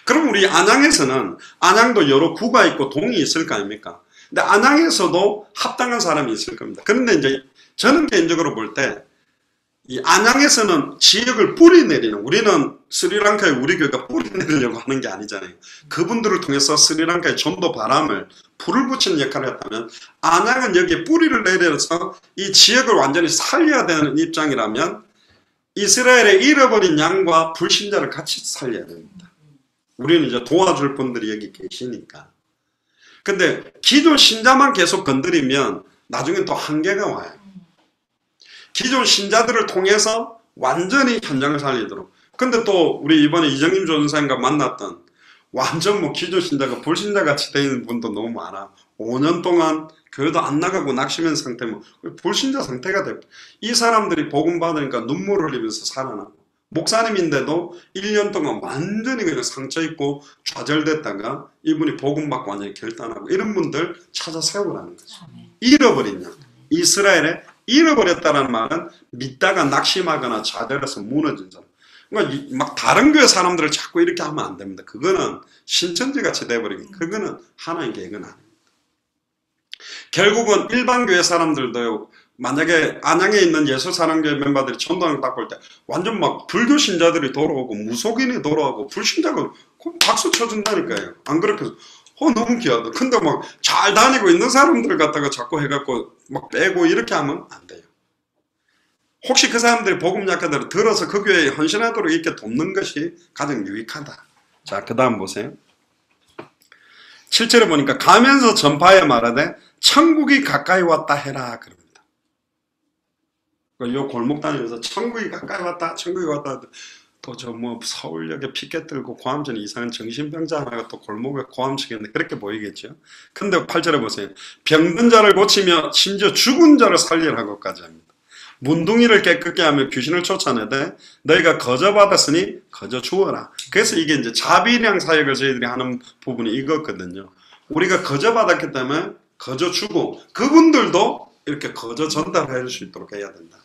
그럼 우리 안양에서는 안양도 여러 구가 있고 동이 있을 거 아닙니까? 근데 안양에서도 합당한 사람이 있을 겁니다. 그런데 이제 저는 개인적으로 볼 때 이 안양에서는 지역을 뿌리 내리는, 우리는 스리랑카에 우리 교회가 뿌리 내리려고 하는 게 아니잖아요. 그분들을 통해서 스리랑카의 전도 바람을 불을 붙이는 역할을 했다면, 안양은 여기에 뿌리를 내려서 이 지역을 완전히 살려야 되는 입장이라면 이스라엘의 잃어버린 양과 불신자를 같이 살려야 됩니다. 우리는 이제 도와줄 분들이 여기 계시니까. 근데 기존 신자만 계속 건드리면 나중엔 또 한계가 와요. 기존 신자들을 통해서 완전히 현장을 살리도록. 근데 또 우리 이번에 이정임 조전사님과 만났던 완전 뭐 기존 신자가 불신자 같이 되는 분도 너무 많아. 5년 동안 교회도 안 나가고 낙심한 상태면 불신자 상태가 돼. 이 사람들이 복음 받으니까 눈물을 흘리면서 살아나고, 목사님인데도 1년 동안 완전히 그냥 상처 입고 좌절됐다가 이분이 복음 받고 완전히 결단하고, 이런 분들 찾아 세우라는 거죠. 잃어버린 양. 이스라엘에 잃어버렸다는 말은 믿다가 낙심하거나 좌절해서 무너진 사람. 그러니까 막 다른 교회 사람들을 자꾸 이렇게 하면 안 됩니다. 그거는 신천지 같이 돼버리기. 그거는 하나님 계획은 아닙니다. 결국은 일반 교회 사람들도 만약에 안양에 있는 예수사랑교회 멤버들이 전도하는 거 딱 볼 때 완전 막 불교 신자들이 돌아오고 무속인이 돌아오고 불신자가 박수 쳐준다니까요. 안 그렇게 해서 너무 귀하다. 근데 막 잘 다니고 있는 사람들 갖다가 자꾸 해갖고 막 빼고 이렇게 하면 안 돼요. 혹시 그 사람들이 복음 약자들을 들어서 그 교회에 헌신하도록 이렇게 돕는 것이 가장 유익하다. 자, 그 다음 보세요. 7절에 보니까 가면서 전파에 말하되 천국이 가까이 왔다 해라 그럽니다. 요 골목 다니면서 천국이 가까이 왔다, 천국이 왔다. 또 저 뭐 서울역에 피켓 들고 고함치는 이상한 정신병자 하나가 또 골목에 고함치겠는데 그렇게 보이겠죠. 근데 8절에 보세요. 병든 자를 고치며 심지어 죽은 자를 살리라고까지 합니다. 문둥이를 깨끗게 하며 귀신을 쫓아내되 너희가 거저 받았으니 거저 주어라. 그래서 이게 이제 자비량 사역을 저희들이 하는 부분이 이거거든요. 우리가 거저 받았기 때문에 거저 주고, 그분들도 이렇게 거저 전달해 줄 수 있도록 해야 된다.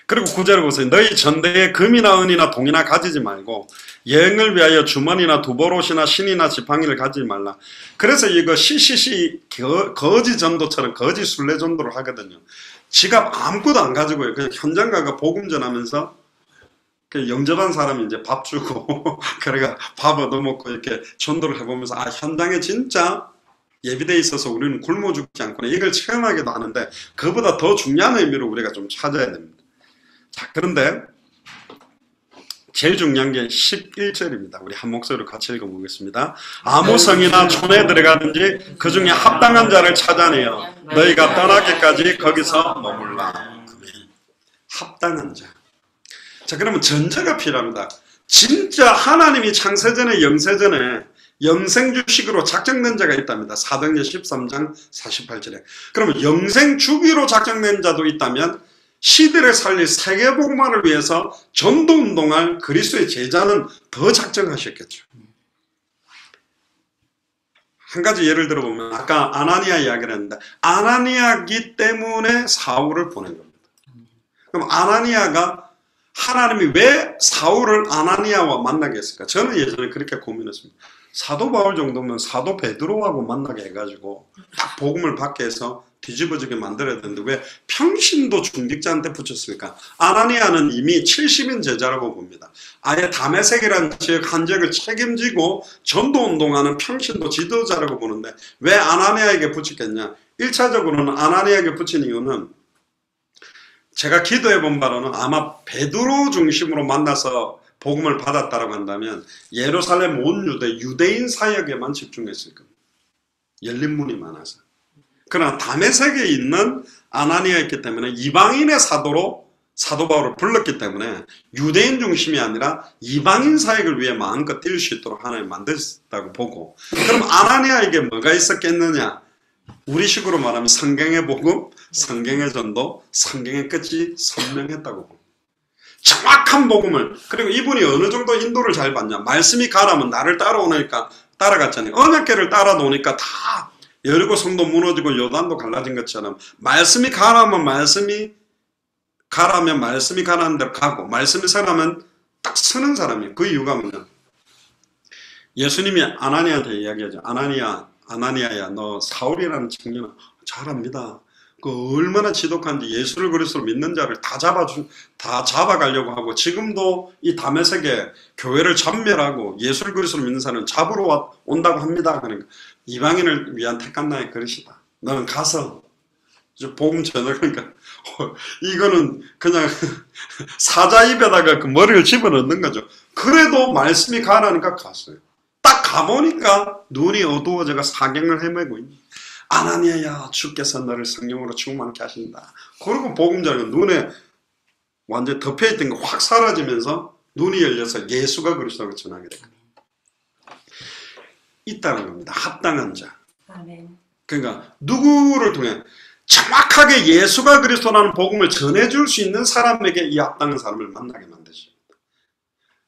그리고 9절을 보세요. 너희 전대에 금이나 은이나 동이나 가지지 말고 여행을 위하여 주머니나 두보롯이나 신이나 지팡이를 가지지 말라. 그래서 이거 CCC 거지 전도처럼 거지 순례 전도를 하거든요. 지갑 아무것도 안 가지고요. 그냥 현장 가가 복음 전하면서 영접한 사람이 이제 밥 주고 그래가 밥 얻어먹고 이렇게 전도를 해보면서 현장에 진짜 예비되어 있어서 우리는 굶어 죽지 않구나, 이걸 체험하기도 하는데 그보다 더 중요한 의미로 우리가 좀 찾아야 됩니다. 자, 그런데 제일 중요한 게 11절입니다. 우리 한 목소리로 같이 읽어보겠습니다. 아무 성이나 촌에 들어가든지 그 중에 합당한 자를 찾아내어 너희가 떠나기까지 거기서 머물라. 합당한 자. 자, 그러면 전제가 필요합니다. 진짜 하나님이 창세전에 영세전에 영생주식으로 작정된 자가 있답니다. 사도행전 13장 48절에. 그러면 영생주기로 작정된 자도 있다면 시대를 살릴 세계복음화를 위해서 전도운동할 그리스도의 제자는 더 작정하셨겠죠. 한 가지 예를 들어보면 아까 아나니아 이야기를 했는데 아나니아기 때문에 사울을 보낸 겁니다. 그럼 아나니아가 하나님이 왜 사울을 아나니아와 만나게 했을까? 저는 예전에 그렇게 고민했습니다. 사도 바울 정도면 사도 베드로하고 만나게 해가지고 딱 복음을 받게 해서 뒤집어지게 만들어야 되는데 왜 평신도 중직자한테 붙였습니까? 아나니아는 이미 70인 제자라고 봅니다. 아예 다메섹이라는 지역 한 지역을 책임지고 전도운동하는 평신도 지도자라고 보는데 왜 아나니아에게 붙였겠냐? 1차적으로는 아나니아에게 붙인 이유는 제가 기도해 본 바로는 아마 베드로 중심으로 만나서 복음을 받았다라고 한다면 예루살렘 온 유대인 사역에만 집중했을 겁니다. 열린 문이 많아서. 그러나 다메섹에 있는 아나니아였기 때문에 이방인의 사도로 사도 바울을 불렀기 때문에 유대인 중심이 아니라 이방인 사역을 위해 마음껏 뛸 수 있도록 하나님 만드셨다고 보고, 그럼 아나니아에게 뭐가 있었겠느냐? 우리식으로 말하면 성경의 복음, 성경의 전도, 성경의 끝이 선명했다고 봅니다. 정확한 복음을. 그리고 이분이 어느 정도 인도를 잘 받냐? 말씀이 가라면 나를 따라오니까 따라갔잖아요. 언약궤를 따라 놓으니까 다 여리고 성도 무너지고 요단도 갈라진 것처럼 말씀이 가라면 말씀이 가라면 말씀이 가라는 대로 가고 말씀이 서라면 딱 서는 사람이에요. 그 이유가 뭐냐? 예수님이 아나니아한테 이야기하죠. 아나니아 아나니아야, 너 사울이라는 청년은 잘합니다. 그 얼마나 지독한지 예수를 그리스도로 믿는 자를 다 잡아가려고 하고, 지금도 이 다메섹에 교회를 전멸하고 예수를 그리스도로 믿는 사람은 잡으러 온다고 합니다. 그러니까 이방인을 위한 택한 나의 그릇이다. 너는 가서 복음 전해. 그러니까 이거는 그냥 사자 입에다가 그 머리를 집어넣는 거죠. 그래도 말씀이 가라니까 갔어요. 딱 가보니까 눈이 어두워져가 사경을 헤매고 있니. 아나니아야, 주께서 너를 성령으로 충만케 하신다. 그리고 복음 전하고 눈에 완전 덮여있던 거 확 사라지면서 눈이 열려서 예수가 그리스도라고 전하게 됩니다. 있다는 겁니다. 합당한 자. 그러니까 누구를 통해 정확하게 예수가 그리스도라는 복음을 전해줄 수 있는 사람에게 이 합당한 사람을 만나게 만드십니다.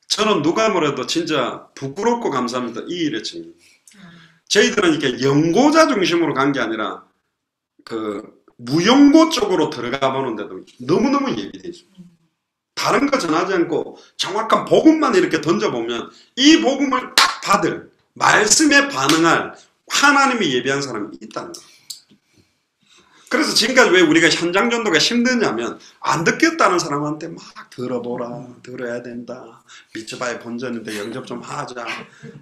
저는 누가 뭐래도 진짜 부끄럽고 감사합니다. 이 일의 증인. 저희들은 이렇게 연고자 중심으로 간 게 아니라 그 무연고 쪽으로 들어가 보는데도 너무너무 예비되어 있습니다. 다른 거 전하지 않고 정확한 복음만 이렇게 던져보면 이 복음을 딱 받을, 말씀에 반응할 하나님이 예비한 사람이 있다는 거예요. 그래서 지금까지 왜 우리가 현장 전도가 힘드냐면, 안 듣겠다는 사람한테 막 들어보라, 들어야 된다, 미츠바의 본전인데 영접 좀 하자,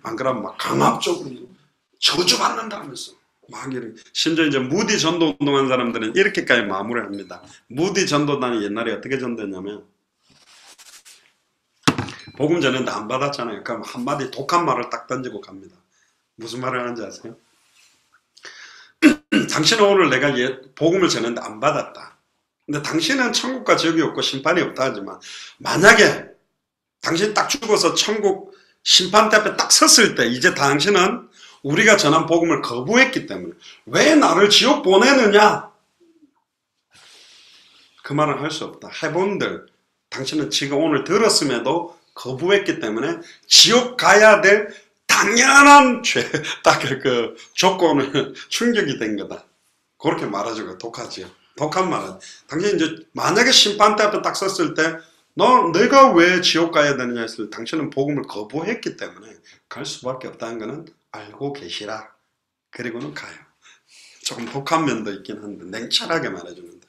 안 그러면 막 강압적으로 저주받는다면서 막 이렇게. 심지어 이제 무디 전도 운동한 사람들은 이렇게까지 마무리합니다. 무디 전도단이 옛날에 어떻게 전도했냐면, 복음 전했는데 안 받았잖아요. 그럼 한마디 독한 말을 딱 던지고 갑니다. 무슨 말을 하는지 아세요? 당신은 오늘 내가 복음을 전했는데 안 받았다. 근데 당신은 천국과 지옥이 없고 심판이 없다 하지만, 만약에 당신이 딱 죽어서 천국 심판대 앞에 딱 섰을 때, 이제 당신은 우리가 전한 복음을 거부했기 때문에 왜 나를 지옥 보내느냐? 그 말은 할 수 없다. 해본들, 당신은 지금 오늘 들었음에도 거부했기 때문에 지옥 가야 될 당연한 딱 그 조건을 충족이 된 거다. 그렇게 말해주고 독하지요. 독한 말은, 당신 이제 만약에 심판대 앞에 딱 섰을 때, 내가 왜 지옥 가야 되느냐 했을 때, 당신은 복음을 거부했기 때문에 갈 수밖에 없다는 것은 알고 계시라. 그리고는 가요. 조금 독한 면도 있긴 한데 냉철하게 말해주는데,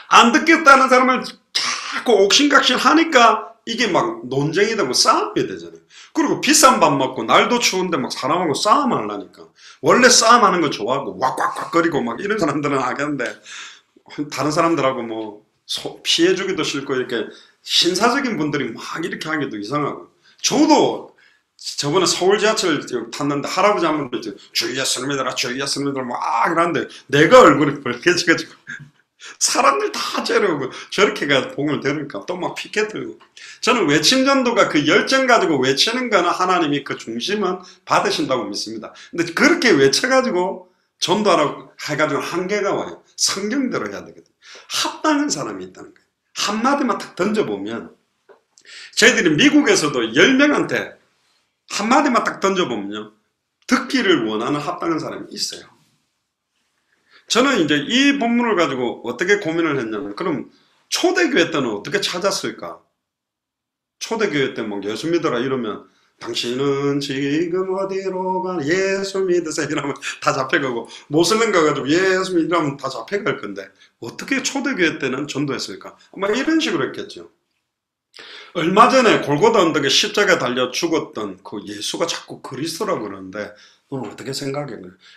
안 듣겠다는 사람을 자꾸 옥신각신 하니까 이게 막 논쟁이 되고 싸움이 되잖아요. 그리고 비싼 밥 먹고 날도 추운데 막 사람하고 싸움하려니까, 원래 싸움하는 거 좋아하고 왁왁왁거리고 막 이런 사람들은 하겠는데, 다른 사람들하고 뭐 피해주기도 싫고 이렇게 신사적인 분들이 막 이렇게 하기도 이상하고. 저도 저번에 서울 지하철 탔는데 할아버지 한 분도 주 예수를 믿어라, 주 예수를 믿어라 막 이러는데, 내가 얼굴이 벌개져가지고 사람들 다 째려오고, 저렇게가 복음을 들으니까 또 막 피켓 들고. 저는 외침 전도가 그 열정 가지고 외치는 거는 하나님이 그 중심은 받으신다고 믿습니다. 근데 그렇게 외쳐가지고 전도하라고 해가지고 한계가 와요. 성경대로 해야 되거든요. 합당한 사람이 있다는 거예요. 한마디만 딱 던져보면, 저희들이 미국에서도 10명한테 한마디만 딱 던져보면요, 듣기를 원하는 합당한 사람이 있어요. 저는 이제 이 본문을 가지고 어떻게 고민을 했냐면, 그럼 초대교회 때는 어떻게 찾았을까? 초대교회 때 뭐 예수 믿어라 이러면, 당신은 지금 어디로 가 예수 믿으세요 이러면 다 잡혀가고, 모슬렘 가가지고 예수 믿으라면 다 잡혀갈 건데, 어떻게 초대교회 때는 전도했을까? 아마 이런 식으로 했겠죠. 얼마 전에 골고다 언덕에 십자가에 달려 죽었던 그 예수가 자꾸 그리스도라고 그러는데, 너는 어떻게 생각해?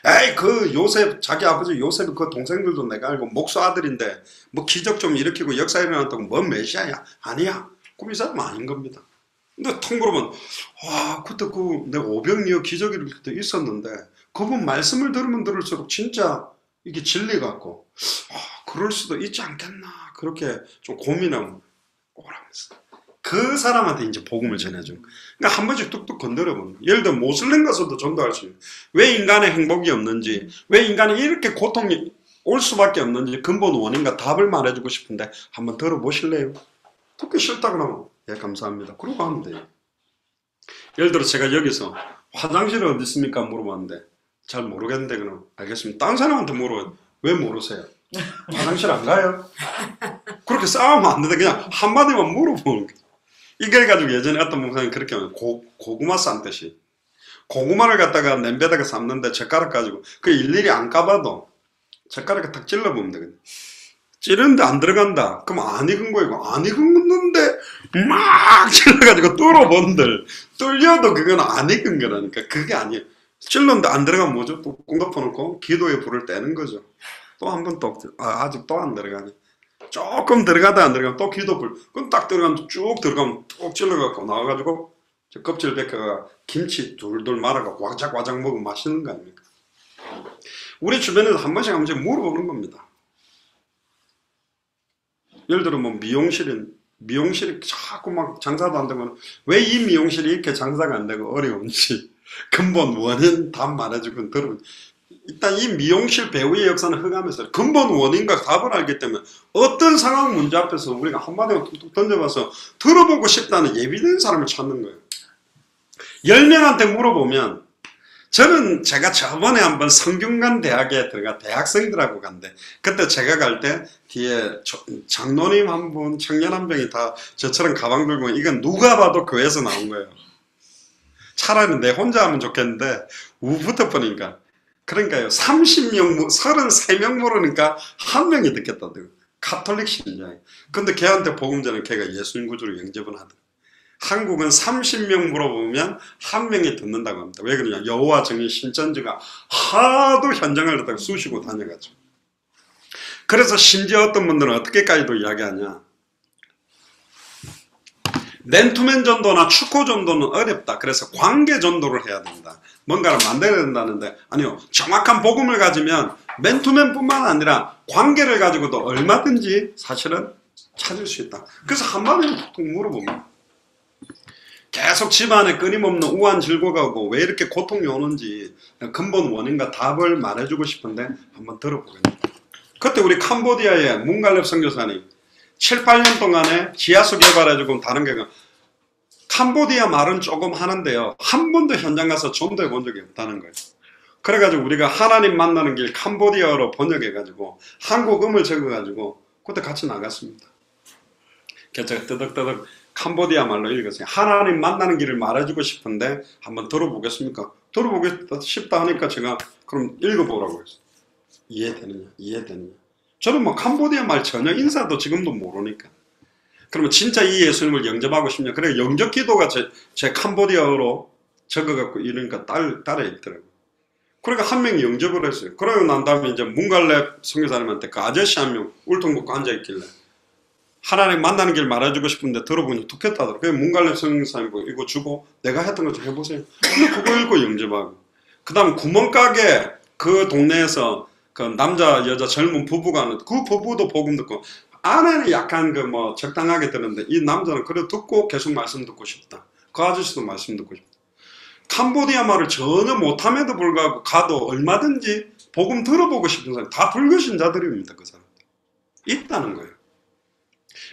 에이, 그 요셉, 자기 아버지 요셉 그 동생들도 내가 알고 목수 아들인데 뭐 기적 좀 일으키고 역사 일어났다고 뭔 메시아야? 아니야. 그럼 이 사람 아닌 겁니다. 근데 통그러면, 와, 그때 그 내가 오병이어 기적 일으킬 때 있었는데, 그분 말씀을 들으면 들을수록 진짜 이게 진리 같고, 그럴 수도 있지 않겠나, 그렇게 좀 고민하고 오라면서 그 사람한테 이제 복음을 전해주는 거예요. 그러니까 한 번씩 뚝뚝 건드려보는 거예요. 예를 들어 모슬렘 가서도 전도할 수 있는, 왜 인간의 행복이 없는지, 왜 인간이 이렇게 고통이 올 수밖에 없는지 근본 원인과 답을 말해주고 싶은데 한번 들어보실래요? 듣기 싫다 그러면, 예, 감사합니다. 그러고 하면 돼요. 예를 들어 제가 여기서 화장실은 어디 있습니까 물어봤는데 잘 모르겠는데, 그럼 알겠습니다. 다른 사람한테 물어봐요. 왜 모르세요? 화장실 안 가요? 그렇게 싸우면 안 되는데 그냥 한마디만 물어보는 거예요. 이걸 가지고 예전에 어떤 목사님이 그렇게 하면 고구마 싼 듯이, 고구마를 갖다가 냄비에다가 삶는데 젓가락 가지고 그 일일이 안 까봐도 젓가락에 탁 찔러보면 되거든. 찌르는데 안 들어간다. 그럼 안 익은 거이고, 안 익었는데 막 찔러가지고 뚫어본들 뚫려도 그건 안 익은 거라니까. 그게 아니에요. 찔렀는데 안 들어가면 뭐죠? 또 꽁 덮어놓고 기도의 불을 떼는 거죠. 또 한 번 또 아직 또 안 들어가네. 조금 들어가다 안 들어가면 또 기도불. 그럼 딱 들어가면 쭉 들어가면 뚝 찔러갖고 나와가지고 저 껍질 벗겨가 김치 둘둘 말아가 와작와작 먹으면 맛있는 거 아닙니까? 우리 주변에서 한 번씩 한 번씩 물어보는 겁니다. 예를 들어 뭐 미용실이 자꾸 막 장사도 안 되면 왜 이 미용실이 이렇게 장사가 안 되고 어려운지 근본 원인 답 말해주고 들으면 일단 이 미용실 배우의 역사는 흑암에서 근본 원인과 답을 알기 때문에 어떤 상황 문제 앞에서 우리가 한마디로 툭툭 던져봐서 들어보고 싶다는 예비된 사람을 찾는 거예요. 10명한테 물어보면 저는 제가 저번에 한번 성균관 대학에 들어가 대학생들하고 간대. 그때 제가 갈 때 뒤에 장로님 한 분, 청년 한 명이 다 저처럼 가방 들고 이건 누가 봐도 교회에서 나온 거예요. 차라리 내 혼자 하면 좋겠는데 우부터 보니까 그러니까요. 30명, 33명 모르니까 한 명이 듣겠다더라고요. 가톨릭 신자예요. 근데 걔한테 복음 전에 걔가 예수님 구주를 영접을 하더라고요. 한국은 30명 물어보면 한 명이 듣는다고 합니다. 왜 그러냐? 여호와 증인 신천지가 하도 현장을 갖다가 쑤시고 다녀가지고. 그래서 심지어 어떤 분들은 어떻게까지도 이야기하냐? 맨투맨 전도나 축구 전도는 어렵다. 그래서 관계 전도를 해야 된다. 뭔가를 만들어야 된다는데 아니요. 정확한 복음을 가지면 맨투맨뿐만 아니라 관계를 가지고도 얼마든지 사실은 찾을 수 있다. 그래서 한마디로 툭툭 물어보면 계속 집안에 끊임없는 우한 질고가 오고 왜 이렇게 고통이 오는지 근본 원인과 답을 말해주고 싶은데 한번 들어보겠습니다. 그때 우리 캄보디아의 문갈렙 선교사님 7, 8년 동안에 지하수 개발해주고 다른 게 캄보디아 말은 조금 하는데요. 한 번도 현장 가서 전도해 본 적이 없다는 거예요. 그래가지고 우리가 하나님 만나는 길 캄보디아어로 번역해가지고 한국 음을 적어가지고 그때 같이 나갔습니다. 제가 뜨덕뜨덕 캄보디아 말로 읽었어요. 하나님 만나는 길을 말해주고 싶은데 한번 들어보겠습니까? 들어보고 싶다 하니까 제가 그럼 읽어보라고 했어요. 이해되느냐? 저는 뭐 캄보디아 말 전혀 인사도 지금도 모르니까. 그러면 진짜 이 예수님을 영접하고 싶냐? 그래 영접 기도가 제 캄보디아어로 적어갖고 이러니까 따라 읽더라고요. 그러니까 한 명이 영접을 했어요. 그러고 난 다음에 이제 문갈렙 선교사님한테 그 아저씨 한 명 울퉁불퉁 앉아있길래 하나님 만나는 길 말해주고 싶은데 들어보니 좋겠다더라고요. 그래서 문갈렙 선교사님 이거 주고 내가 했던 거 좀 해보세요. 근데 그거 읽고 영접하고. 그 다음 구멍가게 그 동네에서 그 남자 여자 젊은 부부가 하는 그 부부도 복음 듣고 아내는 약간 그 뭐 적당하게 듣는데 이 남자는 그래도 듣고 계속 말씀 듣고 싶다. 그 아저씨도 말씀 듣고 싶다. 캄보디아 말을 전혀 못함에도 불구하고 가도 얼마든지 복음 들어보고 싶은 사람 다 불교신자들입니다. 그 사람들 있다는 거예요.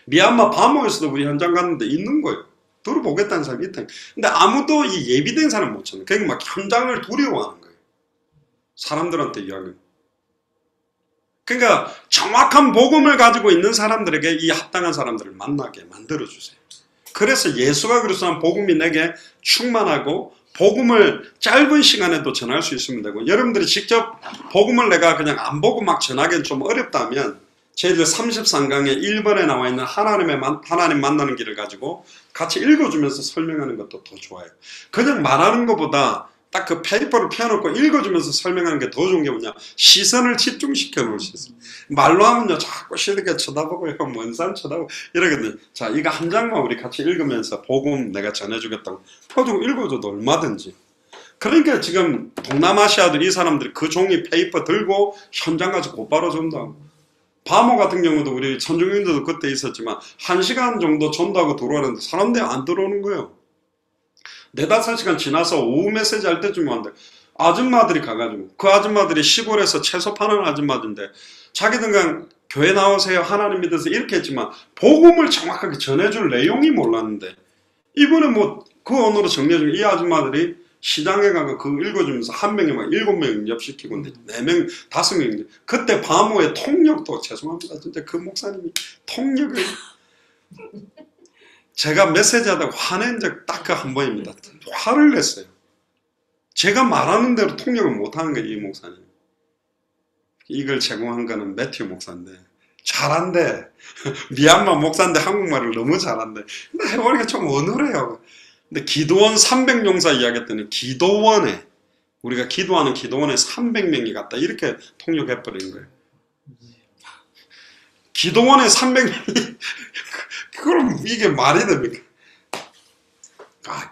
미얀마 바모에서도 우리 현장 갔는데 있는 거예요. 들어보겠다는 사람이 있다. 근데 아무도 이 예비된 사람 못 찾는. 그러니까 막 현장을 두려워하는 거예요. 사람들한테 이야기. 그러니까 정확한 복음을 가지고 있는 사람들에게 이 합당한 사람들을 만나게 만들어주세요. 그래서 예수가 그리스도한 복음이 내게 충만하고 복음을 짧은 시간에도 전할 수 있으면 되고 여러분들이 직접 복음을 내가 그냥 안 보고 막 전하기는 좀 어렵다면 제일 33강에 1번에 나와 있는 하나님 만나는 길을 가지고 같이 읽어주면서 설명하는 것도 더 좋아요. 그냥 말하는 것보다 딱 그 페이퍼를 펴놓고 읽어주면서 설명하는 게 더 좋은 게 뭐냐 시선을 집중시켜 놓을 수 있어요. 말로 하면요 자꾸 시들게 쳐다보고 먼 산 쳐다보고 이러거든요. 자 이거 한 장만 우리 같이 읽으면서 복음 내가 전해주겠다고 펴주고 읽어줘도 얼마든지. 그러니까 지금 동남아시아도 이 사람들이 그 종이 페이퍼 들고 현장 가서 곧바로 전도하고 바모 같은 경우도 우리 선중님들도 그때 있었지만 1시간 정도 전도하고 들어오는데 사람들이 안 들어오는 거예요. 4-5시간 지나서 오후 메시지 할 때쯤 왔는데 아줌마들이 가가지고 그 아줌마들이 시골에서 채소 파는 아줌마들인데 자기들 그냥 교회 나오세요 하나님 믿으세요 이렇게 했지만 복음을 정확하게 전해줄 내용이 몰랐는데 이번에 뭐 그 언어로 정리해주고 이 아줌마들이 시장에 가서 그거 읽어주면서 한 명에 막 7명 응접시키고 4명, 5명 그때 바모의 통역도 죄송합니다 진짜 그 목사님이 통역을 제가 메시지 하다가 화낸 적 딱 그 한 번입니다. 화를 냈어요. 제가 말하는 대로 통역을 못하는 거예요, 이 목사님. 이걸 제공한 거는 매튜 목사인데 잘한대. 미얀마 목사인데 한국말을 너무 잘한대. 근데 해보니까 좀 어눌해요. 근데 기도원 300용사 이야기했더니 기도원에 우리가 기도하는 기도원에 300명이 갔다 이렇게 통역해버린 거예요. 기도원에 300명이 그럼 이게 말이 됩니까?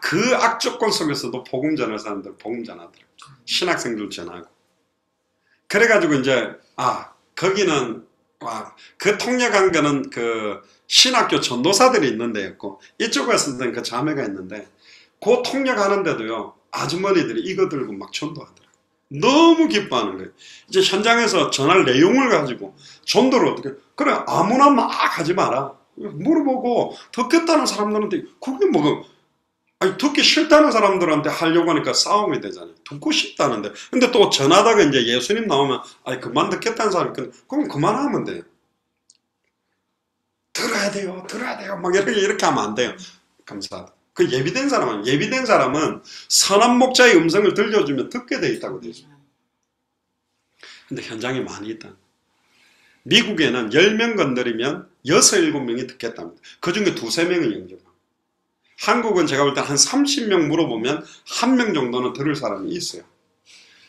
그 악조건 속에서도 복음 전할 사람들 복음 전하더라고요. 신학생들 전하고. 그래가지고 이제 거기는 그 통역한 거는 그 신학교 전도사들이 있는 데였고 이쪽에서는 그 자매가 있는데 그 통역하는데도요 아주머니들이 이거 들고 막 전도하더라고요. 너무 기뻐하는 거예요. 이제 현장에서 전할 내용을 가지고 전도를 어떻게 그래 아무나 막 하지 마라 물어보고 듣겠다는 사람들한테 그게 뭐가 아니 듣기 싫다는 사람들한테 하려고 하니까 싸움이 되잖아요. 듣고 싶다는데 근데 또 전하다가 이제 예수님 나오면 아니 그만 듣겠다는 사람이 그럼 그만하면 돼요. 들어야 돼요 막 이렇게 하면 안 돼요. 감사하다. 그 예비된 사람은 선한 목자의 음성을 들려주면 듣게 돼 있다고 되어 있어요. 근데 현장에 많이 있다. 미국에는 10명 건드리면 6, 7명이 듣겠답니다. 그 중에 2, 3명이 영접합니다. 한국은 제가 볼 때 한 30명 물어보면 1명 정도는 들을 사람이 있어요.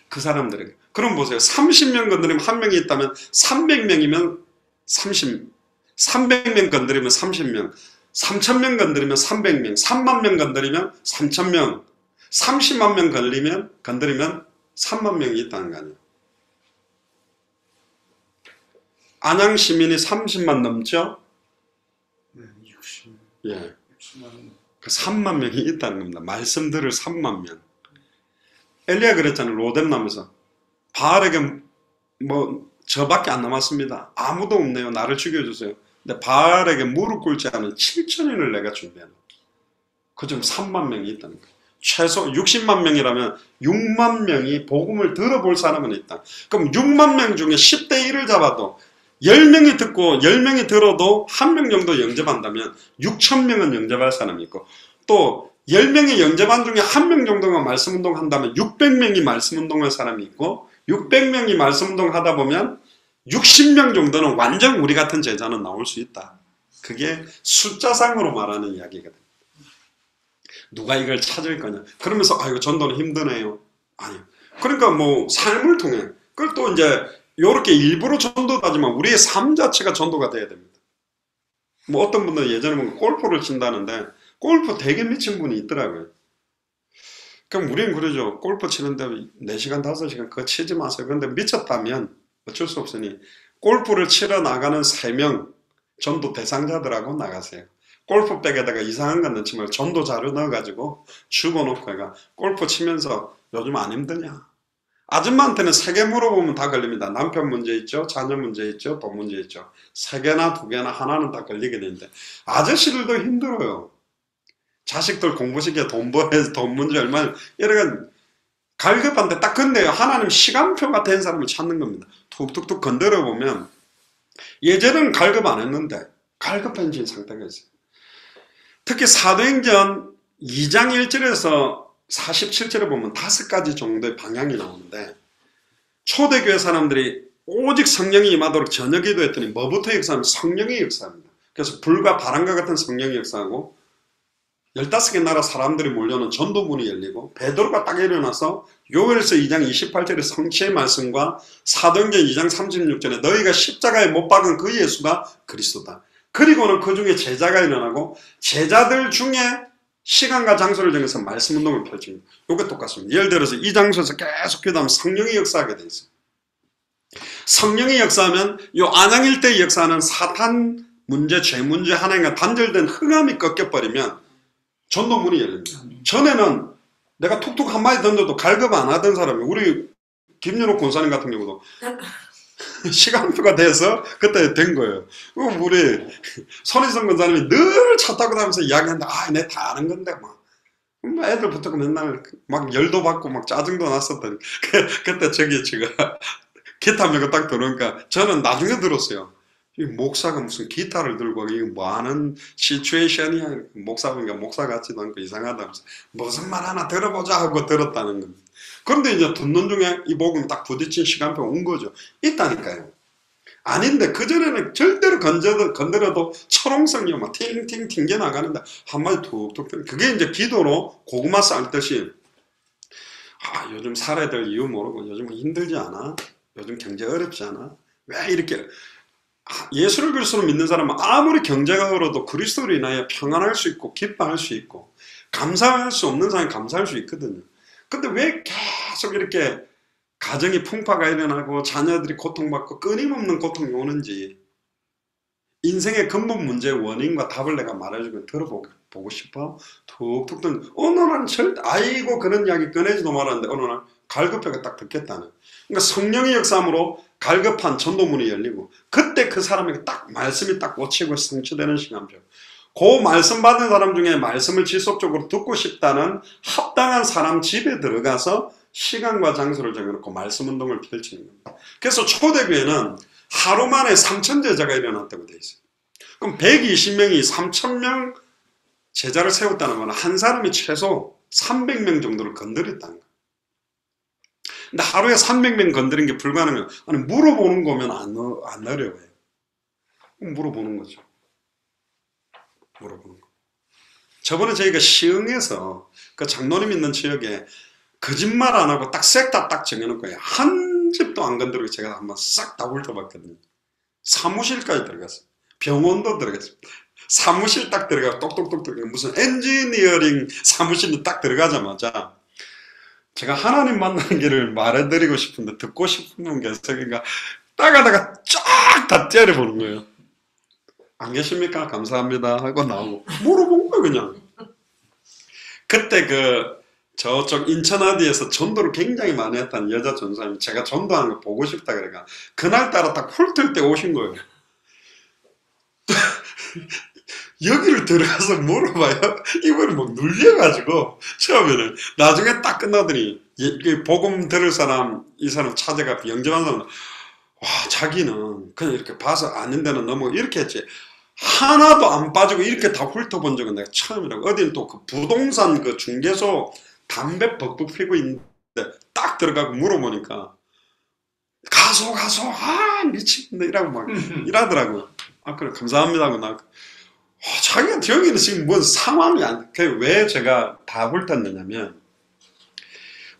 그 사람들에게. 그럼 보세요. 30명 건드리면 1명이 있다면 300명이면 300명 건드리면 30명, 3,000명 건드리면 300명, 3만 명 건드리면 3,000명, 30만 명 건드리면 3만 명이 있다는 거 아니에요. 안양 시민이 30만 넘죠? 네, 60. 예. 60만. 그 3만 명이 있다는 겁니다. 말씀 들을 3만 명. 엘리야 그랬잖아요. 로뎀남에서 바알에게 뭐 저밖에 안 남았습니다. 아무도 없네요. 나를 죽여주세요. 근데 바알에게 무릎 꿇지 않은 7천인을 내가 준비한다. 그중 3만 명이 있다는 거예요. 최소 60만 명이라면 6만 명이 복음을 들어볼 사람은 있다. 그럼 6만 명 중에 10대 1을 잡아도 10명이 듣고 10명이 들어도 1명 정도 영접한다면 6,000명은 영접할 사람이 있고 또 10명이 영접한 중에 1명 정도가 말씀운동 한다면 600명이 말씀운동할 사람이 있고 600명이 말씀운동 하다 보면 60명 정도는 완전 우리 같은 제자는 나올 수 있다. 그게 숫자상으로 말하는 이야기거든. 누가 이걸 찾을 거냐. 그러면서 이거 전도는 힘드네요. 아니요. 그러니까 뭐 삶을 통해 그걸 또 이제 요렇게 일부러 전도도 하지만 우리의 삶 자체가 전도가 돼야 됩니다. 뭐 어떤 분들 예전에 보면 골프를 친다는데 골프 되게 미친 분이 있더라고요. 그럼 우리는 그러죠. 골프 치는데 4시간 5시간 그거 치지 마세요. 그런데 미쳤다면 어쩔 수 없으니 골프를 치러 나가는 3명 전도 대상자들하고 나가세요. 골프백에다가 이상한 거 넣지 말고 전도 자료 넣어가지고 죽어놓고 해가 골프 치면서 요즘 안 힘드냐. 아줌마한테는 3개 물어보면 다 걸립니다. 남편 문제 있죠, 자녀 문제 있죠, 돈 문제 있죠. 3개나 2개나 하나는 다 걸리게 되는데 아저씨들도 힘들어요. 자식들 공부시켜 돈 벌어서 돈 문제 얼마나 여러가 갈급한데 딱 근데요. 하나님 시간표가 된 사람을 찾는 겁니다. 툭툭툭 건드려 보면 예전에는 갈급 안 했는데 갈급해진 상태가 있어요. 특히 사도행전 2장 1절에서 47절에 보면 5가지 정도의 방향이 나오는데 초대교회 사람들이 오직 성령이 임하도록 저녁 기도했더니 뭐부터 역사하면 성령의 역사입니다. 그래서 불과 바람과 같은 성령의 역사하고 15개 나라 사람들이 몰려오는 전도문이 열리고 베드로가 딱 일어나서 요엘서 2장 28절의 성취의 말씀과 사도행전 2장 36절에 너희가 십자가에 못 박은 그 예수가 그리스도다. 그리고는 그 중에 제자가 일어나고 제자들 중에 시간과 장소를 정해서 말씀 운동을 펼칩니다. 이게 똑같습니다. 예를 들어서 이 장소에서 계속 기도하면 성령이 역사하게 돼 있어요. 성령이 역사하면 요 안양일대의 역사는 사탄 문제, 죄 문제 하나님과 단절된 흑암이 꺾여버리면 전도문이 열립니다. 전에는 내가 툭툭 한마디 던져도 갈급 안 하던 사람이 우리 김연옥 권사님 같은 경우도 시간표가 돼서 그때 된 거예요. 우리 손희성 권사님이 늘 차 타고 다니면서 이야기하는데 내 다 아는 건데 막 애들 붙고 맨날 막 열도 받고 막 짜증도 났었던 그때 저기 제가 기타 메고 딱 들어오니까 저는 나중에 들었어요. 이 목사가 무슨 기타를 들고 이거 뭐 하는 시츄에이션이야. 목사 보니까 목사 같지도 않고 이상하다면서 무슨 말 하나 들어보자 하고 들었다는 겁니다. 그런데 이제 듣는 중에 이 복음 딱 부딪힌 시간표 온 거죠. 있다니까요. 아닌데 그전에는 절대로 건드려도 철옹성이 막 팅팅 튕겨나가는데 한마디 툭툭. 그게 이제 기도로 고구마 삶듯이 요즘 살아야 될 이유 모르고 요즘 힘들지 않아? 요즘 경제 어렵지 않아? 왜 이렇게 예수를 그리스도로 믿는 사람은 아무리 경제가 어려도 그리스도로 인하여 평안할 수 있고 기뻐할 수 있고 감사할 수 없는 사람이 감사할 수 있거든요. 근데 왜 계속 이렇게 가정이 풍파가 일어나고 자녀들이 고통받고 끊임없는 고통이 오는지 인생의 근본 문제의 원인과 답을 내가 말해주면 들어보고 싶어? 툭툭 던 어느 날은 절대 아이고 그런 이야기 꺼내지도 말았는데 어느 날 갈급하게 딱 듣겠다는. 그러니까 성령의 역사함으로 갈급한 전도문이 열리고 그때 그 사람에게 딱 말씀이 딱 꽂히고 성취되는 시간표. 그 말씀 받은 사람 중에 말씀을 지속적으로 듣고 싶다는 합당한 사람 집에 들어가서 시간과 장소를 정해놓고 말씀 운동을 펼치는 겁니다. 그래서 초대교회는 하루 만에 3,000 제자가 일어났다고 되어 있어요. 그럼 120명이 3,000명 제자를 세웠다는 건 한 사람이 최소 300명 정도를 건드렸다는 거예요. 근데 하루에 300명 건드린 게 불가능해요. 아니 물어보는 거면 안 어려워요. 물어보는 거죠. 물어보는 거. 저번에 저희가 시흥에서 그 장로님 있는 지역에 거짓말 안 하고 딱 섹다 딱 정해놓고 한 집도 안 건드리고 제가 한번 싹 다 훑어봤거든요. 사무실까지 들어갔어요. 병원도 들어갔어요. 사무실 딱 들어가고 똑똑똑똑 무슨 엔지니어링 사무실에 딱 들어가자마자 제가 하나님 만나는 길을 말해드리고 싶은데 듣고 싶은 분 계세요. 그러니까 따가다가 쫙 다 째려보는 거예요. 안 계십니까? 감사합니다 하고 나오고 물어본 거예요 그냥. 그때 저쪽 인천 어디에서 전도를 굉장히 많이 했던 여자 전사님이 제가 전도하는 거 보고 싶다 그래가 그날따라 딱 훑을 때 오신 거예요. 여기를 들어가서 물어봐요. 이번에 막 눌려가지고 처음에는 나중에 딱 끝나더니 복음 들을 사람 이 사람 찾아가 영접한 사람은 와 자기는 그냥 이렇게 봐서 아는 데는 너무 이렇게 했지 하나도 안 빠지고 이렇게 다 훑어본 적은 내가 처음이라고. 어디는 또 그 부동산 그 중개소 담배 벅벅 피고 있는데 딱 들어가고 물어보니까 가소 미치겠네 이라고 막 이러더라고요. 그래 감사합니다 하고 나 자기가 여기는 지금 뭔 상황이 안 돼. 왜 제가 다 훑었느냐면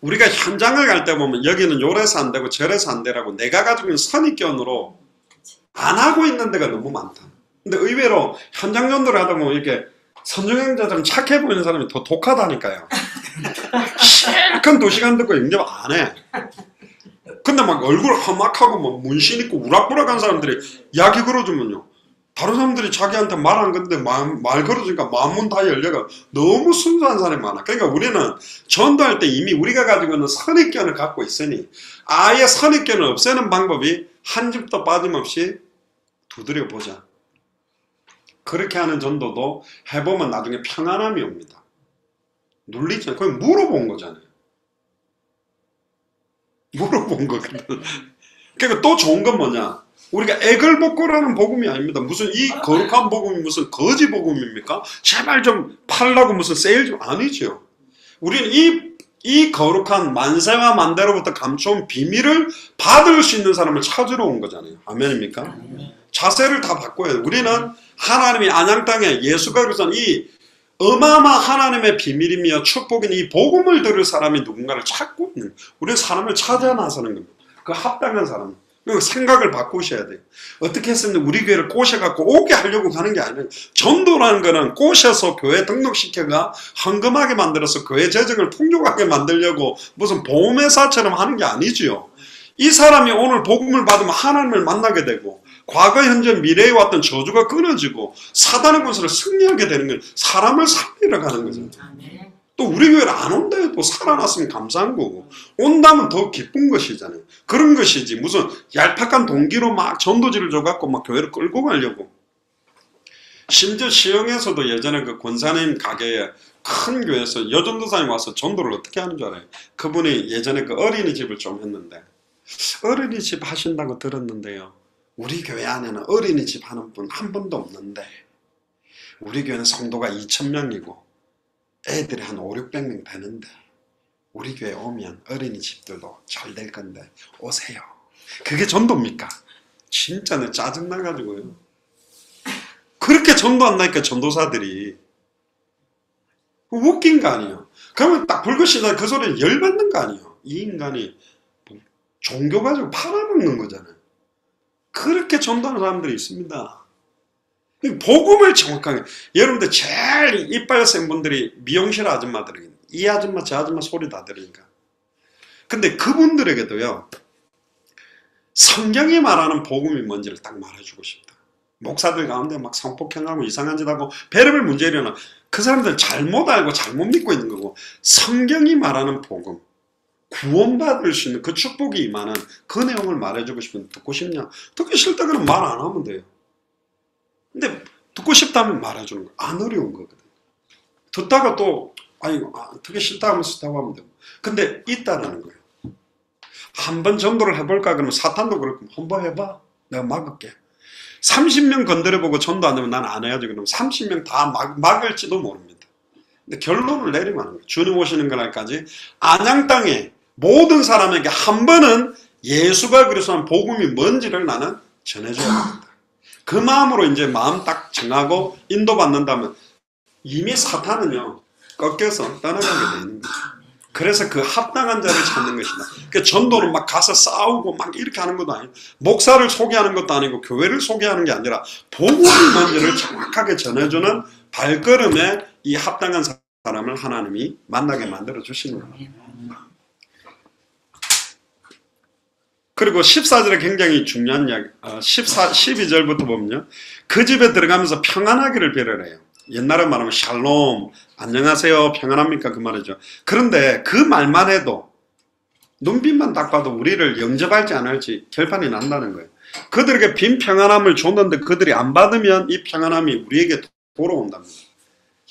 우리가 현장을 갈 때 보면 여기는 요래서 안 되고 저래서 안 되라고 내가 가지고 있는 선입견으로 안 하고 있는 데가 너무 많다. 근데 의외로 현장 전도를 하다 보면 이렇게 선정행자처럼 착해 보이는 사람이 더 독하다니까요. 실컷 2시간 듣고 영접 안 해. 근데 막 얼굴 험악하고 막 문신 있고 우락부락한 사람들이 이야기 걸어주면요. 다른 사람들이 자기한테 말 안 건데 말 걸어주니까 마음문 다 열려가 너무 순수한 사람이 많아. 그러니까 우리는 전도할 때 이미 우리가 가지고 있는 선입견을 갖고 있으니 아예 선입견을 없애는 방법이 한 집도 빠짐없이 두드려 보자. 그렇게 하는 전도도 해보면 나중에 평안함이 옵니다. 눌리지 않고 그냥 물어본 거잖아요. 물어본 거거든. 그러니까 또 좋은 건 뭐냐? 우리가 애걸복걸하는 복음이 아닙니다. 무슨 이 거룩한 복음이 무슨 거지 복음입니까? 제발 좀 팔라고 무슨 세일 좀 아니죠. 우리는 이 거룩한 만세와 만대로부터 감춰온 비밀을 받을 수 있는 사람을 찾으러 온 거잖아요. 아멘입니까? 자세를 다 바꿔야 돼요. 우리는 하나님이 안양 땅에 예수가 그래서 이 어마어마한 하나님의 비밀이며 축복인 이 복음을 들을 사람이 누군가를 찾고 있는 거예요. 우리는 사람을 찾아 나서는 겁니다. 그 합당한 사람. 생각을 바꾸셔야 돼요. 어떻게 했으면 우리 교회를 꼬셔갖고 오게 하려고 가는 게 아니에요. 전도라는 거는 꼬셔서 교회 등록시켜가 헌금하게 만들어서 교회 재정을 풍족하게 만들려고 무슨 보험회사처럼 하는 게 아니지요. 이 사람이 오늘 복음을 받으면 하나님을 만나게 되고 과거, 현재, 미래에 왔던 저주가 끊어지고 사단의 권세를 승리하게 되는 건 사람을 살리러 가는 거죠. 또 우리 교회를 안 온다 해도 살아났으면 감사한 거고 온다면 더 기쁜 것이잖아요. 그런 것이지 무슨 얄팍한 동기로 막 전도지를 줘갖고 막 교회를 끌고 가려고. 심지어 시흥에서도 예전에 그 권사님 가게에 큰 교회에서 여전도사님 와서 전도를 어떻게 하는 줄 알아요? 그분이 예전에 그 어린이집을 좀 했는데 어린이집 하신다고 들었는데요. 우리 교회 안에는 어린이집 하는 분 한 분도 없는데 우리 교회는 성도가 2,000명이고 애들이 한 500~600명 되는데 우리 교회 오면 어린이집들도 잘 될 건데 오세요. 그게 전도입니까? 진짜 내 짜증나가지고요. 그렇게 전도 안 나니까 전도사들이 웃긴 거 아니에요. 그러면 딱 불긋이다 그 소리에 열받는 거 아니에요. 이 인간이 종교 가지고 팔아먹는 거잖아요. 그렇게 전도하는 사람들이 있습니다. 복음을 정확하게, 여러분들 제일 이빨 센 분들이 미용실 아줌마들이, 이 아줌마 저 아줌마 소리 다 들으니까. 근데 그분들에게도요, 성경이 말하는 복음이 뭔지를 딱 말해주고 싶다. 목사들 가운데 막 성폭행하고 이상한 짓 하고 별의별 문제 일어나, 그 사람들 잘못 알고 잘못 믿고 있는 거고, 성경이 말하는 복음, 구원받을 수 있는 그 축복이 임하는 그 내용을 말해주고 싶으면 듣고 싶냐? 듣기 싫다 그러면 말 안 하면 돼요. 근데 듣고 싶다면 말해주는 거 안 어려운 거거든. 듣다가 또 아니 듣기 싫다 하면 싫다고 하면 되고. 근데 있다라는 거예요. 한번 전도를 해볼까 그러면 사탄도 그렇고 한번 해봐. 내가 막을게. 30명 건드려보고 전도 안 되면 난 안 해야지. 그러면 30명 다 막을지도 모릅니다. 근데 결론을 내리면 하는 거예요. 주님 오시는 그날까지 안양 땅에 모든 사람에게 한 번은 예수가 그리스도는 복음이 뭔지를 나는 전해줘야 합니다. 그 마음으로 이제 마음 딱 정하고 인도받는다면 이미 사탄은요 꺾여서 떠나가게 되는 거죠. 그래서 그 합당한 자를 찾는 것이다. 그 전도는 막 가서 싸우고 막 이렇게 하는 것도 아니고 목사를 소개하는 것도 아니고 교회를 소개하는 게 아니라 복음이 뭔지를 정확하게 전해주는 발걸음에 이 합당한 사람을 하나님이 만나게 만들어 주시는 겁니다. 그리고 14절에 굉장히 중요한 이야기, 12절부터 보면요. 그 집에 들어가면서 평안하기를 빌으래요. 옛날에 말하면 샬롬, 안녕하세요, 평안합니까? 그 말이죠. 그런데 그 말만 해도 눈빛만 딱 봐도 우리를 영접할지 안 할지 결판이 난다는 거예요. 그들에게 빈 평안함을 줬는데 그들이 안 받으면 이 평안함이 우리에게 돌아온답니다.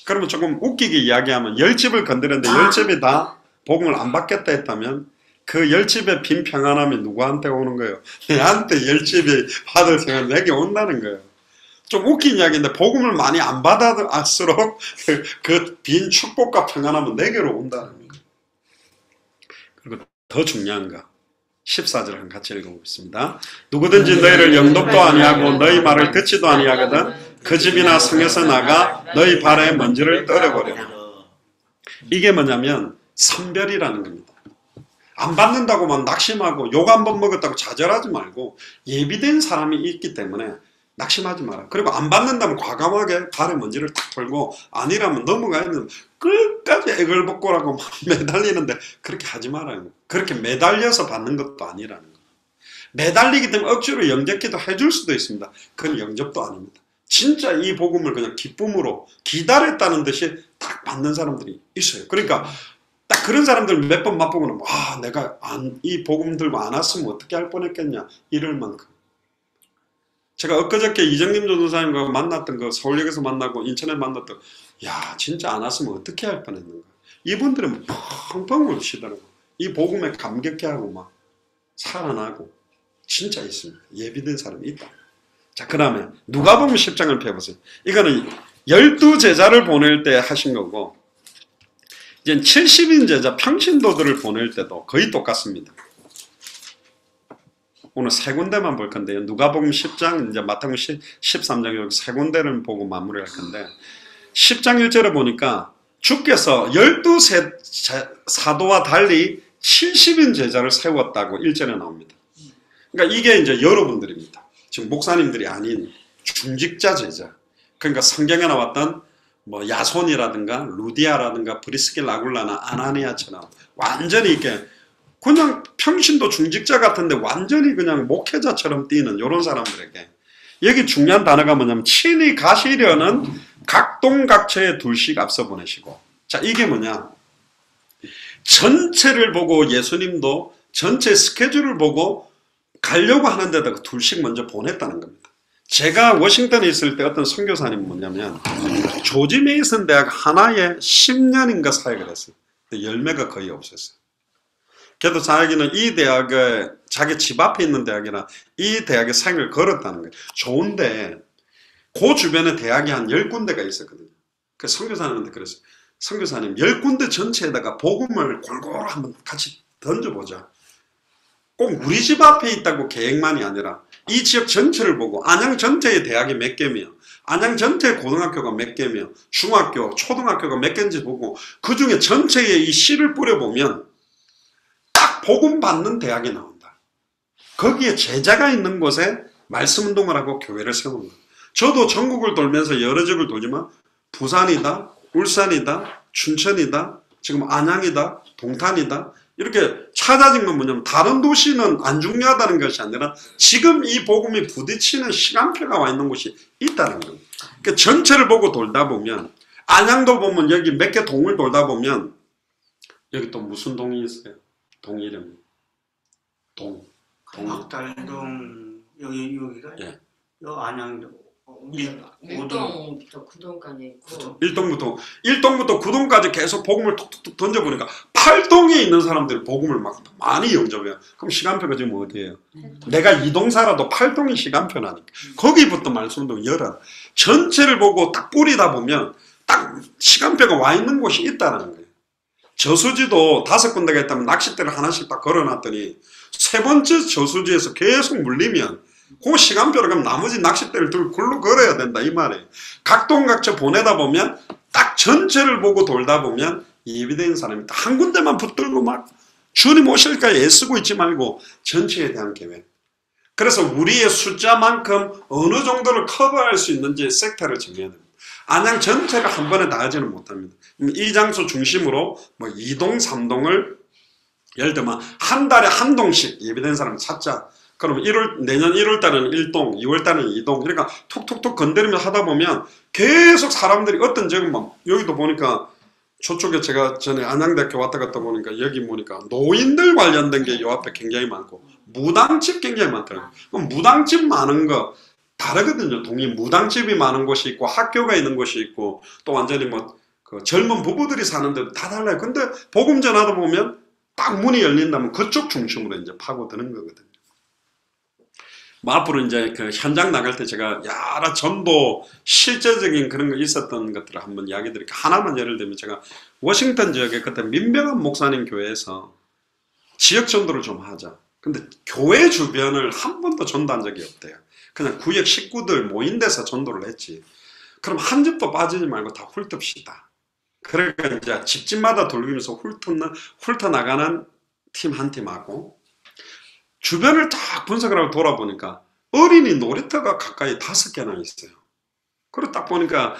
그러면 조금 웃기게 이야기하면 10집을 건드렸는데 10집이 다 복음을 안 받겠다 했다면 그 10집의 빈 평안함이 누구한테 오는 거예요? 내한테 10집이 받을 평안 내게 온다는 거예요. 좀 웃긴 이야기인데 복음을 많이 안 받아들수록 그 빈 축복과 평안함은 내게로 온다는 거예요. 그리고 더 중요한 거 14절 한 같이 읽어보겠습니다. 누구든지 너희를 영접도 아니하고 너희 말을 듣지도 아니하거든 그 집이나 성에서 나가 너희 발에 먼지를 떨어버려라. 이게 뭐냐면 선별이라는 겁니다. 안 받는다고만 낙심하고 욕 한 번 먹었다고 좌절하지 말고 예비된 사람이 있기 때문에 낙심하지 마라. 그리고 안 받는다면 과감하게 발에 먼지를 탁 털고 아니라면 넘어가야 되면 끝까지 애걸복걸하고 막 매달리는데 그렇게 하지 말아요. 그렇게 매달려서 받는 것도 아니라는 거예요. 매달리기 때문에 억지로 영접기도 해줄 수도 있습니다. 그건 영접도 아닙니다. 진짜 이 복음을 그냥 기쁨으로 기다렸다는 듯이 딱 받는 사람들이 있어요. 그러니까 딱 그런 사람들 몇 번 맛보고는 와 내가 이 복음 들고 안 왔으면 어떻게 할 뻔했겠냐 이럴 만큼. 제가 엊그저께 이정림 전도사님과 만났던 거 서울역에서 만나고 인천에 만났던 야 진짜 안 왔으면 어떻게 할 뻔했는가. 이분들은 펑펑 울시더라고. 이 복음에 감격해하고 막 살아나고 진짜 있습니다. 예비된 사람이 있다. 자 그 다음에 누가복음 10장을 펴보세요. 이거는 12제자를 보낼 때 하신 거고 이제 70인 제자 평신도들을 보낼 때도 거의 똑같습니다. 오늘 세 군데만 볼 건데요. 누가복음 10장, 이제 마태복음 13장 이렇게 세 군데를 보고 마무리할 건데 10장 1절에 보니까 주께서 12사도와 달리 70인 제자를 세웠다고 1절에 나옵니다. 그러니까 이게 이제 여러분들입니다. 지금 목사님들이 아닌 중직자 제자. 그러니까 성경에 나왔던 뭐 야손이라든가 루디아라든가 브리스길 라굴라나 아나니아처럼 완전히 이렇게 그냥 평신도 중직자 같은데 완전히 그냥 목회자처럼 뛰는 이런 사람들에게 여기 중요한 단어가 뭐냐면 친히 가시려는 각동각처에 둘씩 앞서 보내시고 자 이게 뭐냐 전체를 보고 예수님도 전체 스케줄을 보고 가려고 하는데다가 둘씩 먼저 보냈다는 겁니다. 제가 워싱턴에 있을 때 어떤 선교사님이 뭐냐면 조지 메이슨 대학 하나에 10년인가 사역을 했어요. 근데 열매가 거의 없었어요. 그래도 자기는 이 대학에 자기 집 앞에 있는 대학이라 이 대학에 생을 걸었다는 거예요. 좋은데 그 주변에 대학이 한 10군데가 있었거든요. 그 선교사님한테 그랬어요. 선교사님 10군데 전체에다가 복음을 골고루 한번 같이 던져보자. 꼭 우리 집 앞에 있다고 계획만이 아니라 이 지역 전체를 보고 안양 전체의 대학이 몇 개며 안양 전체의 고등학교가 몇 개며 중학교, 초등학교가 몇 개인지 보고 그 중에 전체에 이 씨를 뿌려보면 딱 복음 받는 대학이 나온다. 거기에 제자가 있는 곳에 말씀 운동을 하고 교회를 세우는 거예요. 저도 전국을 돌면서 여러 지역을 돌지만 부산이다, 울산이다, 춘천이다, 지금 안양이다, 동탄이다 이렇게 찾아진 건 뭐냐면 다른 도시는 안 중요하다는 것이 아니라 지금 이 복음이 부딪히는 시간표가 와 있는 곳이 있다는 거예요. 그러니까 전체를 보고 돌다 보면 안양도 보면 여기 몇 개 동을 돌다 보면 여기 또 무슨 동이 있어요? 동 이름이 박달동 여기가 예. 요 안양도 일동부터 구동까지 있고 1동부터 9동까지 계속 복음을 톡톡톡 던져보니까 8동에 있는 사람들이 복음을 막 많이 영접해요. 그럼 시간표가 지금 어디예요? 내가 2동 살아도 8동이 시간표라니까. 거기부터 말씀도 열어. 전체를 보고 딱 뿌리다 보면 딱 시간표가 와 있는 곳이 있다는 거예요. 저수지도 5군데가 있다면 낚싯대를 하나씩 딱 걸어놨더니 세 번째 저수지에서 계속 물리면 그 시간표를 그럼 나머지 낚싯대를 들고 글로 걸어야 된다 이 말이에요. 각동각처 보내다 보면 딱 전체를 보고 돌다 보면 예비된 사람이 딱 한 군데만 붙들고 막 주님 오실까 애쓰고 있지 말고 전체에 대한 계획. 그래서 우리의 숫자만큼 어느 정도를 커버할 수 있는지 섹터를 정해야 됩니다. 안양 전체를 한 번에 다 하지는 못합니다. 이 장소 중심으로 뭐 2동, 3동을 예를 들면 한 달에 한 동씩 예비된 사람 찾자. 그럼 내년 1월 달에는 1동, 2월 달에는 2동, 그러니까 톡톡톡 건드리면서 하다 보면 계속 사람들이 어떤 지역은 막, 여기도 보니까 저쪽에 제가 전에 안양대학교 왔다 갔다 보니까 여기 보니까 노인들 관련된 게 요 앞에 굉장히 많고 무당집 굉장히 많더라고요. 그럼 무당집 많은 거 다르거든요. 동이 무당집이 많은 곳이 있고 학교가 있는 곳이 있고 또 완전히 뭐 그 젊은 부부들이 사는 데도 다 달라요. 근데 복음 전하다 보면 딱 문이 열린다면 그쪽 중심으로 이제 파고드는 거거든요. 뭐 앞으로 이제 그 현장 나갈 때 제가 여러 전도 실제적인 그런 거 있었던 것들을 한번 이야기 드릴게요. 하나만 예를 들면 제가 워싱턴 지역에 그때 민병헌 목사님 교회에서 지역 전도를 좀 하자. 근데 교회 주변을 한 번도 전도한 적이 없대요. 그냥 구역 식구들 모인 데서 전도를 했지. 그럼 한 집도 빠지지 말고 다 훑읍시다. 그러니까 이제 집집마다 돌리면서 훑어나가는 팀 한 팀하고 주변을 딱 분석을 하고 돌아보니까 어린이 놀이터가 가까이 5개나 있어요. 그리고 딱 보니까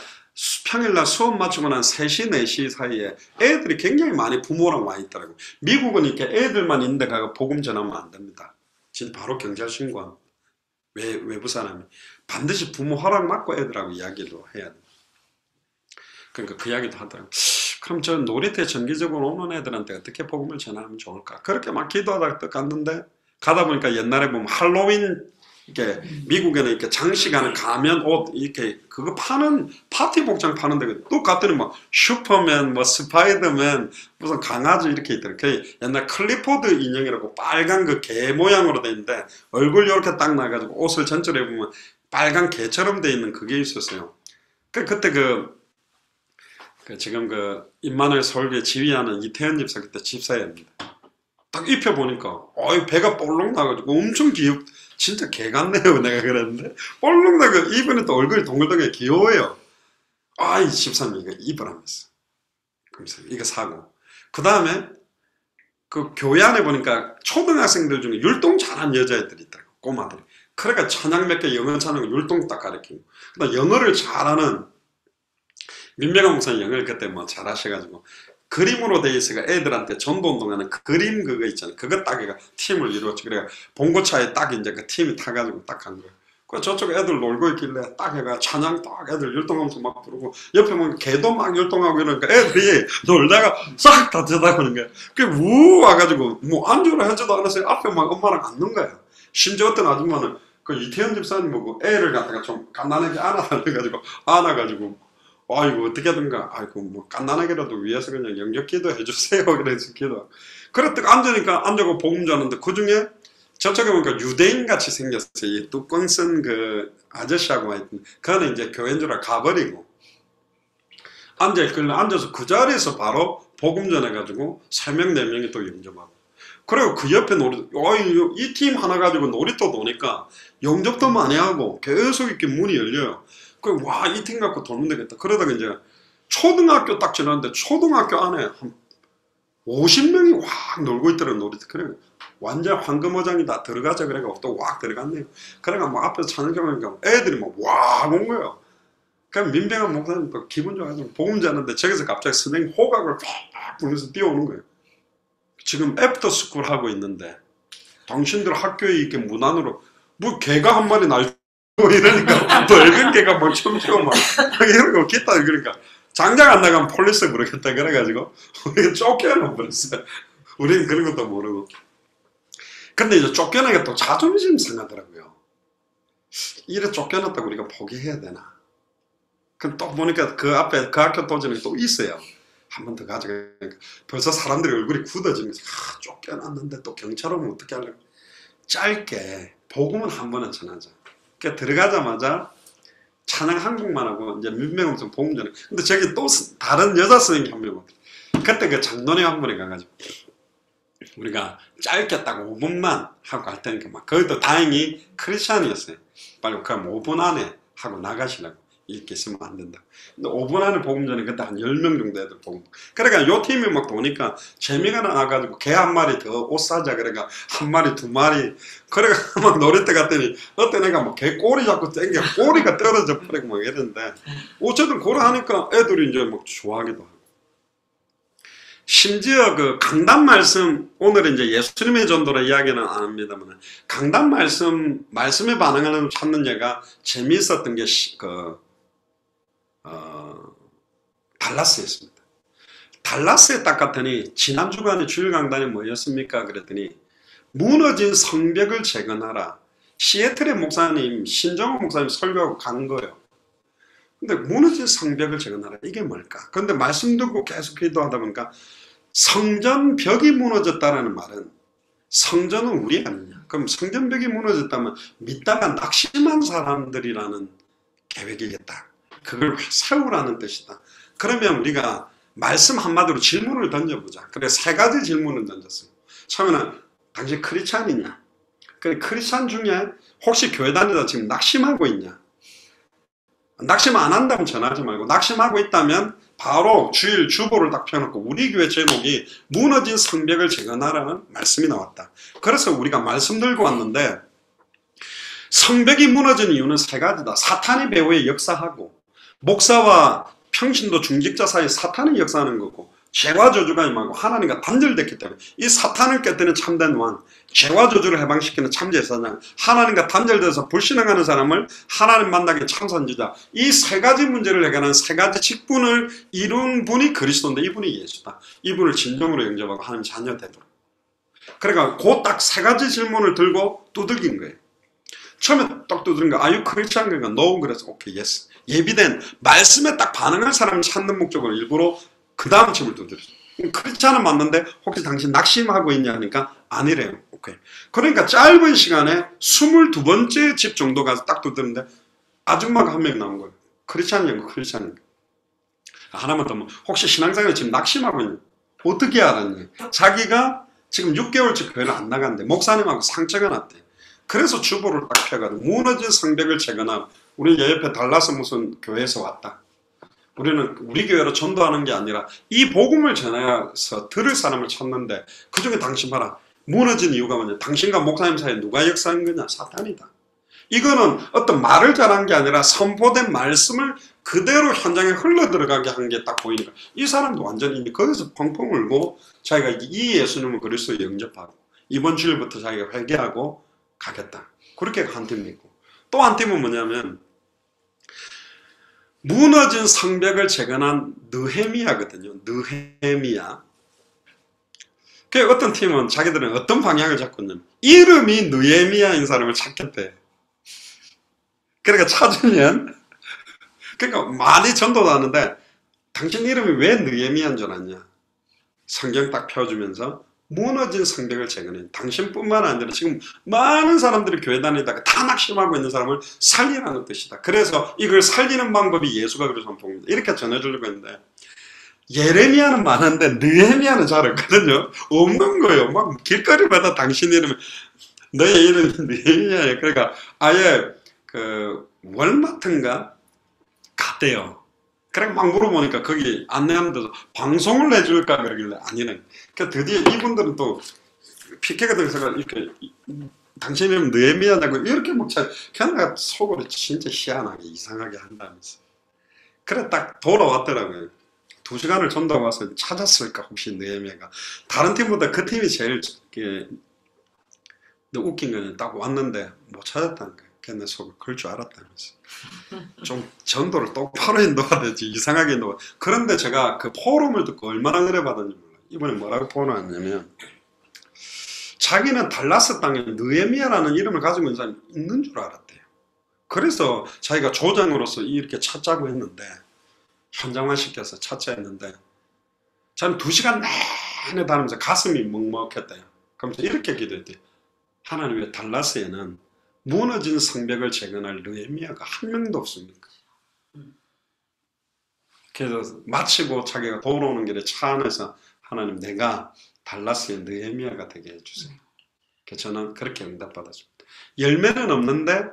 평일날 수업 마치고 난 3시, 4시 사이에 애들이 굉장히 많이 부모랑 와 있더라고요. 미국은 이렇게 애들만 있는데 가서 복음 전하면 안 됩니다. 진짜 바로 경찰 신고합니다. 외부 사람이. 반드시 부모 허락 받고 애들하고 이야기를 해야 돼요. 그러니까 그 이야기도 하더라고요. 그럼 저 놀이터에 정기적으로 오는 애들한테 어떻게 복음을 전하면 좋을까? 그렇게 막 기도하다가 갔는데 가다 보니까 옛날에 보면 할로윈 이렇게 미국에는 이렇게 장식하는 가면 옷 이렇게 그거 파는 파티 복장 파는 데 또 갔더니 막 슈퍼맨 뭐 스파이더맨 무슨 강아지 이렇게 있더라고요. 그 옛날 클리포드 인형이라고 빨간 그 개 모양으로 돼 있는데 얼굴 이렇게 딱 나가지고 옷을 전체로 입으면 빨간 개처럼 돼 있는 그게 있었어요. 그때 지금 그 임마누엘 서울교회 지휘하는 이태현 집사 그때 집사였는데 딱 입혀보니까 배가 볼록 나가지고 엄청 진짜 개 같네요 내가 그랬는데 볼록 나가 이번에 또 얼굴이 동글동글 귀여워요. 이 집사님 이거 입으라면서 그래서 이거 사고 그 다음에 그 교회 안에 보니까 초등학생들 중에 율동 잘하는 여자애들이 있더라고 꼬마들이. 그러니까 찬양 몇 개 영어 찬양 율동 딱 가르치고 그다음 영어를 잘하는 민병헌 목사님 영어를 그때 뭐 잘하셔가지고 그림으로 돼 있어가 애들한테 전도 운동하는 그림 그거 있잖아요. 그거 딱 얘가 팀을 이루었죠. 그래가 봉고차에 딱 이제 그 팀이 타가지고 딱 간 거예요. 그 저쪽 애들 놀고 있길래 딱 해가 찬양 딱 애들 율동하면서 막 부르고 옆에 보면 개도 막 율동하고 이러니까 애들이 놀다가 싹 다 쳐다보는 거예요. 그게 우 와가지고 뭐 안주를 하지도 않았어요. 앞에 막 엄마랑 앉는 거예요. 심지어 어떤 아줌마는 그 이태현 집사님 보고 애를 갖다가 좀 간단하게 안아가지고 이거 어떻게 하든가, 뭐, 깐난하게라도 위에서 그냥 영접 기도 해주세요. 그래서 기도. 그랬다가 앉아고 복음 전하는데 그 중에 저쪽에 보니까 유대인 같이 생겼어요. 이 뚜껑 쓴 그 아저씨하고 하여튼. 그거는 이제 교회인 줄 알고 가버리고. 앉아서 그 자리에서 바로 복음 전해가지고 3명, 4명이 또 영접하고. 그리고 그 옆에 이 팀 하나 가지고 놀이터 도니까 영접도 많이 하고 계속 이렇게 문이 열려요. 와, 이 팀 갖고 돌면 되겠다. 그러다가 이제 초등학교 딱 지났는데 초등학교 안에 한 50명이 확 놀고 있더라고요, 놀이터. 그래, 완전 황금어장이다. 들어가자. 그래가 또 확 들어갔네요. 그래가 막 앞에서 찬양하니까 애들이 막 와 온 거예요. 그럼 민병한 목사님 기분 좋아가지고 복음 전하는데 저기서 갑자기 선생님 호각을 팍 불면서 뛰어오는 거예요. 지금 애프터 스쿨 하고 있는데 당신들 학교에 이렇게 문 안으로 뭐 개가 한 마리 날고 이러니까 붉은 개가 막 춤추고 막 이러고 기타 그러니까 장장 안 나가면 폴리스 부르겠다 그래가지고 우리가 쫓겨나 버렸어요. 우리는 그런 것도 모르고. 근데 이제 쫓겨나니까 또 자존심 상하더라고요. 이래 쫓겨났다고 우리가 포기해야 되나? 그럼 또 보니까 그 앞에 그 학교 도전이 또 있어요. 한 번 더 가져가니까 벌써 사람들이 얼굴이 굳어지면서 쫓겨났는데 또 경찰 오면 어떻게 하려고. 짧게 복음은 한 번은 전하자. 그러니까 들어가자마자 찬양 한국만 하고 이제 민병엄청 복음 전해. 근데 저기 또 다른 여자 선생님이 한 명 오더라고요. 그때 그 장로회 한 번에 가가지고 우리가 짧게 딱 5분만 하고 갈 테니까 막 거기도 다행히 크리스찬이었어요. 빨리 그럼 5분 안에 하고 나가시라고. 이렇게 있으면 안 된다. 근데 5분 안에 복음 전에 그때 한 10명 정도 애들 복음. 그러니까 요 팀이 막 보니까 재미가 나가지고 개 한 마리 더 옷 사자. 그러니까 한 마리, 두 마리. 그래가 막 놀이터 갔더니 어떤 애가 막 개 꼬리 잡고 땡겨 꼬리가 떨어져 버리고 막 이랬는데 어쨌든 그러 하니까 애들이 이제 막 좋아하기도 하고. 심지어 그 강단 말씀, 오늘은 이제 예수님의 전도라 이야기는 안 합니다만, 강단 말씀에 반응하는 찾는 예가 재미있었던 게, 달라스였습니다. 달라스에 딱 갔더니, 지난 주간에 주일 강단이 뭐였습니까? 그랬더니, 무너진 성벽을 재건하라. 시애틀의 목사님, 신정호 목사님 설교하고 간 거예요. 근데 무너진 성벽을 재건하라. 이게 뭘까? 그런데 말씀 듣고 계속 기도하다 보니까 성전 벽이 무너졌다라는 말은 성전은 우리 아니냐? 그럼 성전 벽이 무너졌다면 믿다가 낙심한 사람들이라는 계획이겠다. 그걸 세우라는 뜻이다. 그러면 우리가 말씀 한마디로 질문을 던져보자. 그래 3가지 질문을 던졌어요. 처음에는 당신 크리스찬이냐? 그래 크리스찬 중에 혹시 교회 다니다 지금 낙심하고 있냐? 낙심 안 한다면 전하지 말고 낙심하고 있다면 바로 주일 주보를 딱 펴놓고 우리 교회 제목이 무너진 성벽을 재건하라는 말씀이 나왔다. 그래서 우리가 말씀 들고 왔는데 성벽이 무너진 이유는 3가지다. 사탄이 배후에 역사하고 목사와 평신도 중직자 사이에 사탄이 역사하는 거고 죄와 저주가 임하고 하나님과 단절됐기 때문에 이 사탄을 깨뜨리는 참된 왕, 죄와 저주를 해방시키는 참제사장, 하나님과 단절돼서 불신앙하는 사람을 하나님 만나게 참선지자, 이 3가지 문제를 해결하는 3가지 직분을 이룬 분이 그리스도인데 이분이 예수다. 이분을 진정으로 영접하고 하나님 자녀 되도록. 그러니까 그 딱 3가지 질문을 들고 두들긴 거예요. 처음에 딱 두드린 거, 아유 크리스찬 그러니까 no. 그래서 오케이, 예스. 예비된 말씀에 딱 반응할 사람을 찾는 목적으로 일부러 그 다음 집을 두드렸어요. 크리스찬은 맞는데 혹시 당신 낙심하고 있냐 하니까 아니래요. 오케이. 그러니까 짧은 시간에 22번째 집 정도 가서 딱 두드렸는데 아줌마가 한 명 나온 거예요. 크리스찬이냐고 크리스찬인가. 하나만 더, 혹시 신앙생활에 지금 낙심하고 있냐? 어떻게 알았냐? 자기가 지금 6개월째 교회를 안 나갔는데 목사님하고 상처가 났대. 그래서 주보를 딱 펴가지고 무너진 성벽을 재건하고, 우리 옆에 달라스 무슨 교회에서 왔다. 우리는 우리 교회로 전도하는 게 아니라 이 복음을 전해서 들을 사람을 찾는데 그중에 당신 봐라. 무너진 이유가 뭐냐? 당신과 목사님 사이에 누가 역사한 거냐? 사탄이다. 이거는 어떤 말을 잘한 게 아니라 선포된 말씀을 그대로 현장에 흘러들어가게 한 게 딱 보이니까 이 사람도 완전히 거기서 펑펑 울고 자기가 이 예수님을 그리스도에 영접하고 이번 주일부터 자기가 회개하고 가겠다. 그렇게 한 팀이 있고, 또 한 팀은 뭐냐면 무너진 성벽을 재건한 느헤미야거든요. 느헤미야. 그 어떤 팀은 자기들은 어떤 방향을 잡고 있냐면 이름이 느헤미야인 사람을 찾겠대. 그러니까 찾으면, 그러니까 많이 전도도 하는데 당신 이름이 왜 느헤미야인 줄 아냐? 성경 딱 펴주면서 무너진 성벽을 재건해. 당신뿐만 아니라 지금 많은 사람들이 교회 다니다가 다 낙심하고 있는 사람을 살리라는 뜻이다. 그래서 이걸 살리는 방법이 예수가 그래서 봅니다. 이렇게 전해주려고 했는데 예레미야는 많은데 느헤미야는 잘 없거든요. 없는 거예요. 막 길거리마다 당신 이름이 너의 이름이 느헤미야예요. 그러니까 아예 그 월마트인가 갔대요. 그래 막 물어보니까 거기 안내하는데도 방송을 해줄까 그러길래 아니네. 그러니까 드디어 이분들은 또 피케가 들어서 이렇게 당신 이름 느헤미야냐고 이렇게 묵차 그냥 속으로 진짜 희한하게 이상하게 한다면서. 그래 딱 돌아왔더라고요. 2시간을 전도 와서 찾았을까 혹시 느헤미야가. 다른 팀보다 그 팀이 제일 웃긴 거는 딱 왔는데 못 찾았다는 거예요. 걔네 속을 그럴 줄 알았다면서. 좀 전도를 똑바로 인도해야 되지 이상하게 인도가. 그런데 제가 그 포럼을 듣고 얼마나 은혜받았는지 몰라요. 이번에 뭐라고 포럼했냐면 자기는 달라스 땅에 느헤미야라는 이름을 가지고 있는 사람이 있는 줄 알았대요. 그래서 자기가 조장으로서 이렇게 찾자고 했는데 현장화 시켜서 찾자 했는데 저는 2시간 내내 다니면서 가슴이 먹먹했대요. 그러면서 이렇게 기도했대요. 하나님 왜 달라스에는 무너진 성벽을 재건할 느헤미야가 한 명도 없습니까? 그래서 마치고 자기가 돌아오는 길에 차 안에서 하나님 내가 달라스의 느헤미야가 되게 해주세요. 그래서 저는 그렇게 응답받았습니다. 열매는 없는데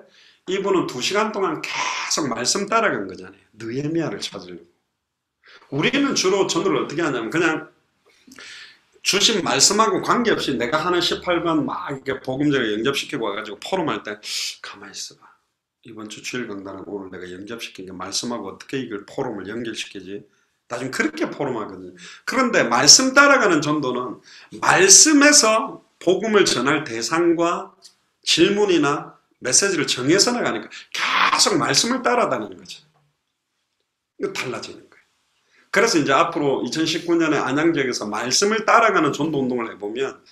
이분은 2시간 동안 계속 말씀 따라간 거잖아요. 느헤미야를 찾으려고. 우리는 주로 전도를 어떻게 하냐면 그냥 주신 말씀하고 관계없이 내가 하는 18번 막 이렇게 복음제를 영접시키고 와가지고 포럼할 때 가만히 있어봐. 이번 주 주일 강단은 오늘 내가 영접시킨 게 말씀하고 어떻게 이걸 포럼을 연결시키지? 나중에 그렇게 포럼하거든요. 그런데 말씀 따라가는 전도는 말씀에서 복음을 전할 대상과 질문이나 메시지를 정해서 나가니까 계속 말씀을 따라다니는 거죠. 이거 달라지는 거예요. 그래서 이제 앞으로 2019년에 안양 지역에서 말씀을 따라가는 전도 운동을 해보면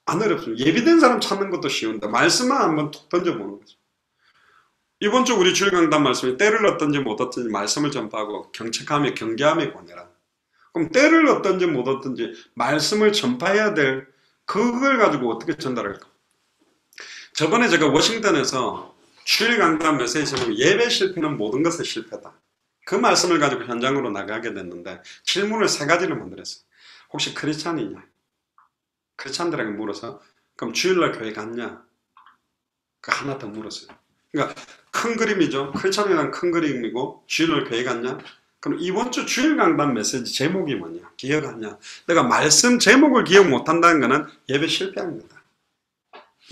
안 어렵습니다. 예비된 사람 찾는 것도 쉬운데 말씀만 한번 툭 던져보는 거죠. 이번 주 우리 주일 강단 말씀이 때를 얻든지 못 얻든지 말씀을 전파하고 경책하며 경계하며 권해라. 그럼 때를 얻든지 못 얻든지 말씀을 전파해야 될 그걸 가지고 어떻게 전달할까? 저번에 제가 워싱턴에서 주일 강단 메시지 제목이 예배 실패는 모든 것의 실패다. 그 말씀을 가지고 현장으로 나가게 됐는데 질문을 3가지를 만들었어요. 혹시 크리스찬이냐? 크리스찬들에게 물어서 그럼 주일날 교회 갔냐? 그 하나 더 물었어요. 그러니까 큰 그림이죠. 크리스찬이란 큰 그림이고 주일날 교회 갔냐? 그럼 이번 주 주일 강단 메시지 제목이 뭐냐? 기억하냐? 내가 말씀 제목을 기억 못한다는 것은 예배 실패한 거다.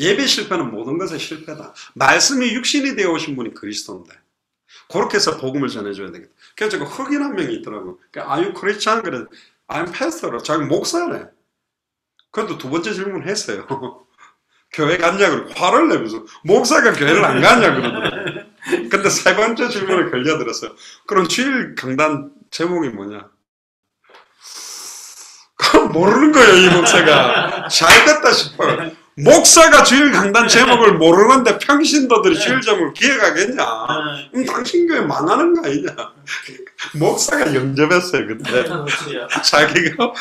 예배 실패는 모든 것의 실패다. 말씀이 육신이 되어 오신 분이 그리스도인데 그렇게 해서 복음을 전해줘야 되겠다. 그래서 제가 흑인 한 명이 있더라고요. Are you Christian? 그래. I'm pastor. 자기 목사래. 그래도 2번째 질문을 했어요. 교회 갔냐? 그러고 화를 내면서 목사가 교회를 안 가냐? 그러더라고요. 근데 3번째 질문을 걸려들었어요. 그럼 주일 강단 제목이 뭐냐? 그럼 모르는 거예요, 이 목사가. 잘 됐다 싶어요. 목사가 주일 강단 제목을 모르는데 평신도들이 주일 제목을 기억하겠냐? 당신 교회 망하는 거 아니냐? 목사가 영접했어요 그때. 자기가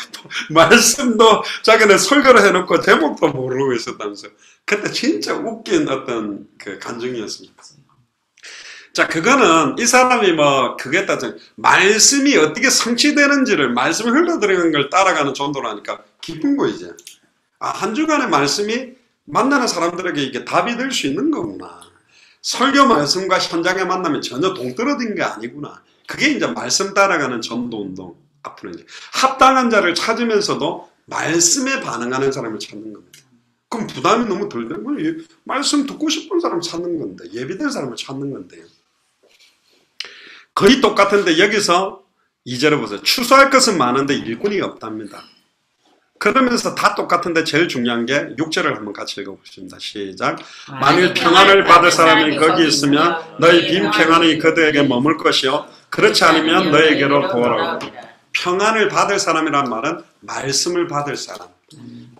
말씀도 자기네 설교를 해놓고 제목도 모르고 있었다면서요. 그때 진짜 웃긴 어떤 그 간증이었습니다. 자, 그거는 이 사람이 뭐 그게 따져 말씀이 어떻게 성취되는지를 말씀이 흘러들어가는 걸 따라가는 전도라니까 기쁜 거 이제. 아, 한 주간의 말씀이 만나는 사람들에게 이게 답이 될 수 있는 거구나. 설교 말씀과 현장의 만남이 전혀 동떨어진 게 아니구나. 그게 이제 말씀 따라가는 전도운동. 앞으로 이제 합당한 자를 찾으면서도 말씀에 반응하는 사람을 찾는 겁니다. 그럼 부담이 너무 덜 되는 거예요. 말씀 듣고 싶은 사람 찾는 건데, 예비된 사람을 찾는 건데요. 거의 똑같은데 여기서 2절을 보세요. 추수할 것은 많은데 일꾼이 없답니다. 그러면서 다 똑같은데 제일 중요한 게 6절을 한번 같이 읽어보겠습니다. 시작. 만일 평안을 받을 사람이 거기 있으면 너희 빈 평안이 그들에게 머물 것이요 그렇지 않으면 너에게로 돌아오리라. 평안을 받을 사람이란 말은 말씀을 받을 사람.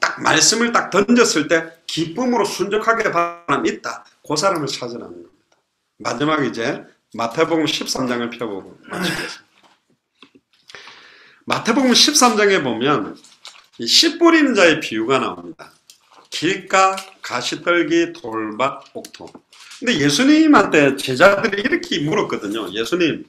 딱 말씀을 딱 던졌을 때 기쁨으로 순종하게 받는 사람이 있다. 그 사람을 찾으라는 겁니다. 마지막 이제 마태복음 13장을 펴보고 마치겠습니다. 마태복음 13장에 보면 이 씨 뿌리는 자의 비유가 나옵니다. 길가, 가시떨기, 돌밭, 옥토. 근데 예수님한테 제자들이 이렇게 물었거든요. 예수님,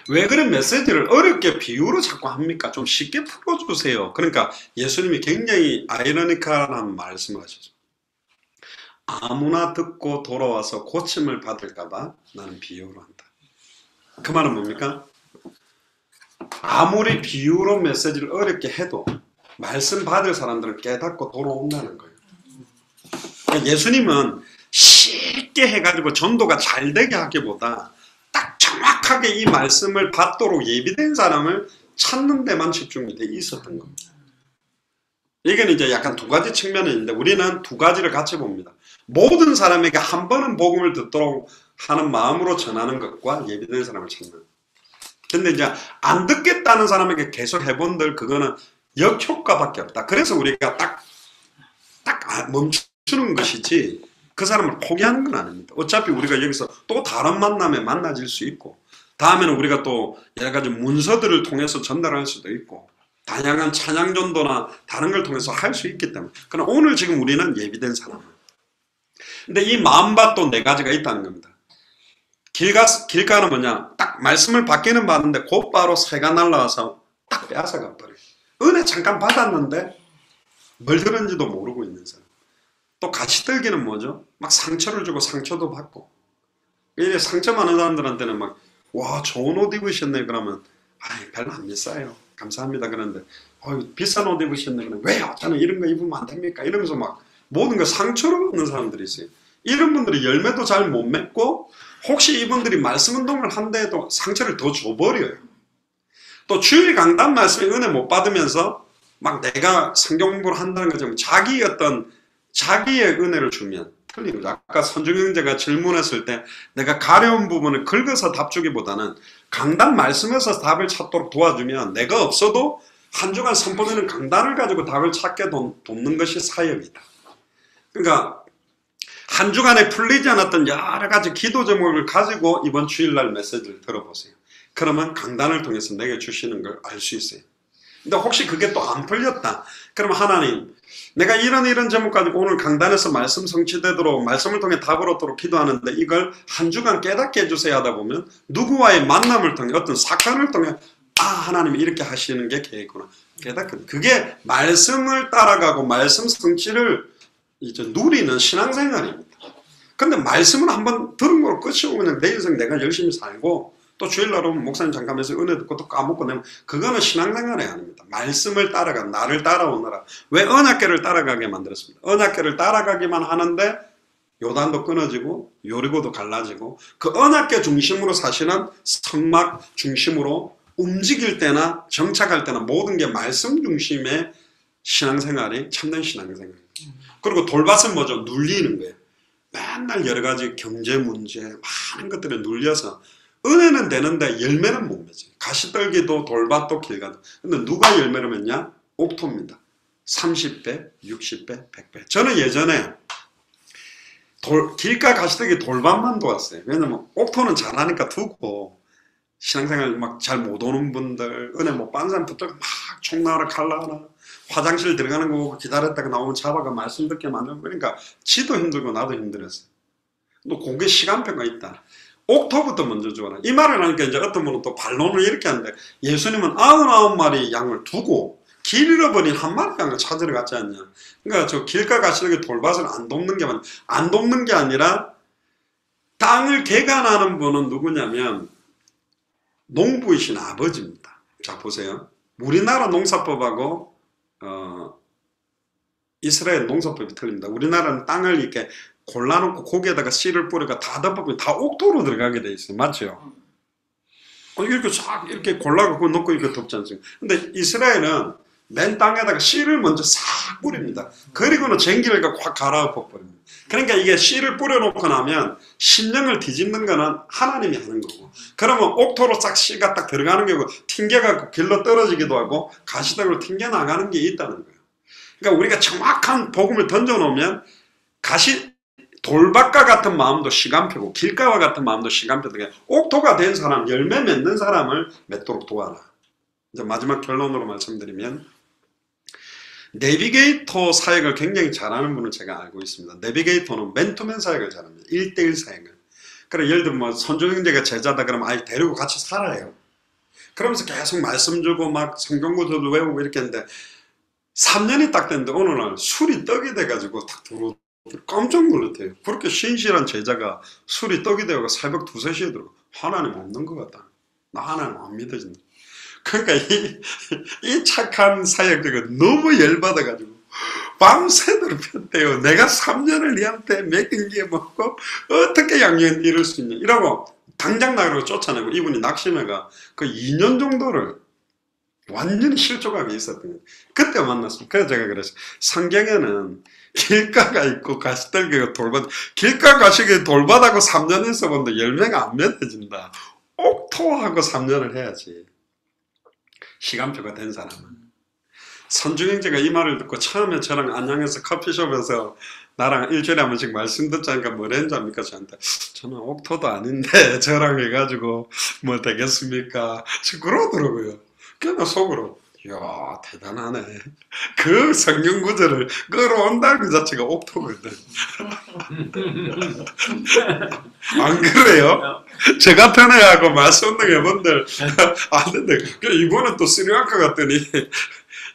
왜 그런 메시지를 어렵게 비유로 자꾸 합니까? 좀 쉽게 풀어주세요. 그러니까 예수님이 굉장히 아이러니컬한 말씀을 하셨죠. 아무나 듣고 돌아와서 고침을 받을까봐 나는 비유로 한다. 그 말은 뭡니까? 아무리 비유로 메시지를 어렵게 해도 말씀 받을 사람들은 깨닫고 돌아온다는 거예요. 그러니까 예수님은 쉽게 해가지고 전도가 잘 되게 하기보다 딱 정확하게 이 말씀을 받도록 예비된 사람을 찾는 데만 집중이 돼 있었던 겁니다. 이건 이제 약간 두 가지 측면이 있는데 우리는 두 가지를 같이 봅니다. 모든 사람에게 한 번은 복음을 듣도록 하는 마음으로 전하는 것과 예비된 사람을 찾는. 근데 이제 안 듣겠다는 사람에게 계속 해본들 그거는 역효과밖에 없다. 그래서 우리가 딱 멈추는 것이지 그 사람을 포기하는 건 아닙니다. 어차피 우리가 여기서 또 다른 만남에 만나질 수 있고 다음에는 우리가 또 여러 가지 문서들을 통해서 전달할 수도 있고 다양한 찬양 전도나 다른 걸 통해서 할 수 있기 때문에. 그러나 오늘 지금 우리는 예비된 사람. 근데 이 마음밭 또 네 가지가 있다는 겁니다. 길가는 뭐냐? 딱 말씀을 받기는 받는데 곧바로 새가 날라와서 딱 빼앗아가 버려요. 은혜 잠깐 받았는데 뭘 들은지도 모르고 있는 사람. 또 가시떨기는 뭐죠? 막 상처를 주고 상처도 받고. 이제 상처 많은 사람들한테는 막 와 좋은 옷 입으셨네 그러면 아이 별로 안 비싸요. 감사합니다. 그런데 비싼 옷 입으셨네 그러면 왜요? 저는 이런 거 입으면 안 됩니까? 이러면서 막 모든 거 상처로 받는 사람들이 있어요. 이런 분들이 열매도 잘 못 맺고 혹시 이분들이 말씀 운동을 한데도 상처를 더 줘버려요. 또 주일 강단 말씀에 은혜 못 받으면서 막 내가 성경 공부를 한다는 것처럼 자기의 은혜를 주면 틀린 거죠. 아까 선중 형제가 질문했을 때 내가 가려운 부분을 긁어서 답 주기보다는 강단 말씀에서 답을 찾도록 도와주면 내가 없어도 한 주간 선포되는 강단을 가지고 답을 찾게 돕는 것이 사역이다. 그러니까 한 주간에 풀리지 않았던 여러 가지 기도 제목을 가지고 이번 주일날 메시지를 들어보세요. 그러면 강단을 통해서 내게 주시는 걸 알 수 있어요. 근데 혹시 그게 또 안 풀렸다. 그러면 하나님, 내가 이런 제목 가지고 오늘 강단에서 말씀 성취되도록 말씀을 통해 답을 얻도록 기도하는데 이걸 한 주간 깨닫게 해주세요 하다 보면 누구와의 만남을 통해 어떤 사건을 통해 하나님이 이렇게 하시는 게 계획이구나. 깨닫게. 그게 말씀을 따라가고 말씀 성취를 이제 누리는 신앙생활입니다. 근데 말씀은 한번 들은 거로 끝이고 그냥 내 인생 내가 열심히 살고 또 주일날 오면 목사님 잠깐만서 은혜 듣고 또 까먹고 내면 그거는 신앙생활이 아닙니다. 말씀을 따라가 나를 따라오너라. 왜 언약궤를 따라가게 만들었습니다. 언약궤를 따라가기만 하는데 요단도 끊어지고 요리고도 갈라지고 그 언약궤 중심으로 사시는 성막 중심으로 움직일 때나 정착할 때나 모든 게 말씀 중심의 신앙생활이 참된 신앙생활입니다. 그리고 돌밭은 뭐죠? 눌리는 거예요. 맨날 여러 가지 경제 문제 많은 것들에 눌려서 은혜는 되는데 열매는 못 맺어요. 가시떨기도 돌밭도 길가도. 근데 누가 열매를 맺냐? 옥토입니다. 30배, 60배, 100배. 저는 예전에 길가 가시떨기 돌밭만 도왔어요. 왜냐면 옥토는 잘하니까 두고 신앙생활 막 잘 못 오는 분들 은혜 못 받는 사람 붙들고 막 총나라 칼나라 화장실 들어가는 거 보고 기다렸다가 나오면 잡아가 말씀 듣게 만들고 그러니까 지도 힘들고 나도 힘들었어요. 또 그게 시간표가 있다. 옥토부터 먼저 주어라. 이 말을 하니까 이제 어떤 분은 또 반론을 이렇게 하는데 예수님은 99마리 양을 두고 길 잃어버린 한 마리 양을 찾으러 갔지 않냐. 그러니까 저 길가 가시는 게 돌밭을 안 돕는 게 아니라 땅을 개간하는 분은 누구냐면 농부이신 아버지입니다. 자 보세요. 우리나라 농사법하고 이스라엘 농사법이 틀립니다. 우리나라는 땅을 이렇게 골라놓고 고기에다가 씨를 뿌리고 다 덮으면 다 옥토로 들어가게 돼 있어요. 맞죠? 이렇게 싹 이렇게 골라갖고 넣고 이렇게 덮지 않습니까? 근데 이스라엘은 맨 땅에다가 씨를 먼저 싹 뿌립니다. 그리고는 쟁기를 확 갈아엎어 버립니다. 그러니까 이게 씨를 뿌려놓고 나면 심령을 뒤집는 거는 하나님이 하는 거고 그러면 옥토로 싹 씨가 딱 들어가는 거고 튕겨갖고 길로 떨어지기도 하고 가시덤으로 튕겨나가는 게 있다는 거예요. 그러니까 우리가 정확한 복음을 던져놓으면 돌밭과 같은 마음도 시간표고 길가와 같은 마음도 시간표고 옥토가 된 사람, 열매 맺는 사람을 맺도록 도와라. 이제 마지막 결론으로 말씀드리면 내비게이터 사역을 굉장히 잘하는 분을 제가 알고 있습니다. 내비게이터는 맨투맨 사역을 잘합니다. 1대1 사역을. 그래 예를 들면 뭐 선조 형제가 제자다 그러면 아예 데리고 같이 살아요. 그러면서 계속 말씀 주고 막 성경 구절도 외우고 이렇게 했는데 3년이 딱 됐는데 어느 날 술이 떡이 돼가지고 딱 들어오고 깜짝 놀랐대요. 그렇게 신실한 제자가 술이 떡이 되고 새벽 2, 3시에 들어 하나님 없는 것 같다. 나 하나님 안 믿어진다. 그러니까 이 착한 사역자가 너무 열받아가지고 밤새도록 폈대요. 내가 3년을 니한테 먹인 게 뭐고 어떻게 양년 이럴 수 있냐 이러고 당장 나가고 쫓아내고 이분이 낙심해가 그 2년 정도를 완전히 실족하게 있었던 거예요. 그때 만났습니다. 그래서 제가 그랬어요. 성경에는 길가가 있고 가시떨기가 돌밭 길가 가시게 돌밭하고 3년 있어본데 열매가 안 맺어진다. 옥토하고 3년을 해야지. 시간표가 된 사람은. 선주형제가 이 말을 듣고 처음에 저랑 안양에서 커피숍에서 나랑 일주일에 한 번씩 말씀 듣자니까 뭐랬는지 압니까? 저한테 저는 옥토도 아닌데 저랑 해가지고 뭐 되겠습니까? 그러더라고요. 그냥 속으로 이야 대단하네. 그 성경 구절을 끌어온다는 그 자체가 옥토거든. 안 그래요? 저 같은 애하고 말씀도 해본들 아는데 이번에 또 스리랑카 갔더니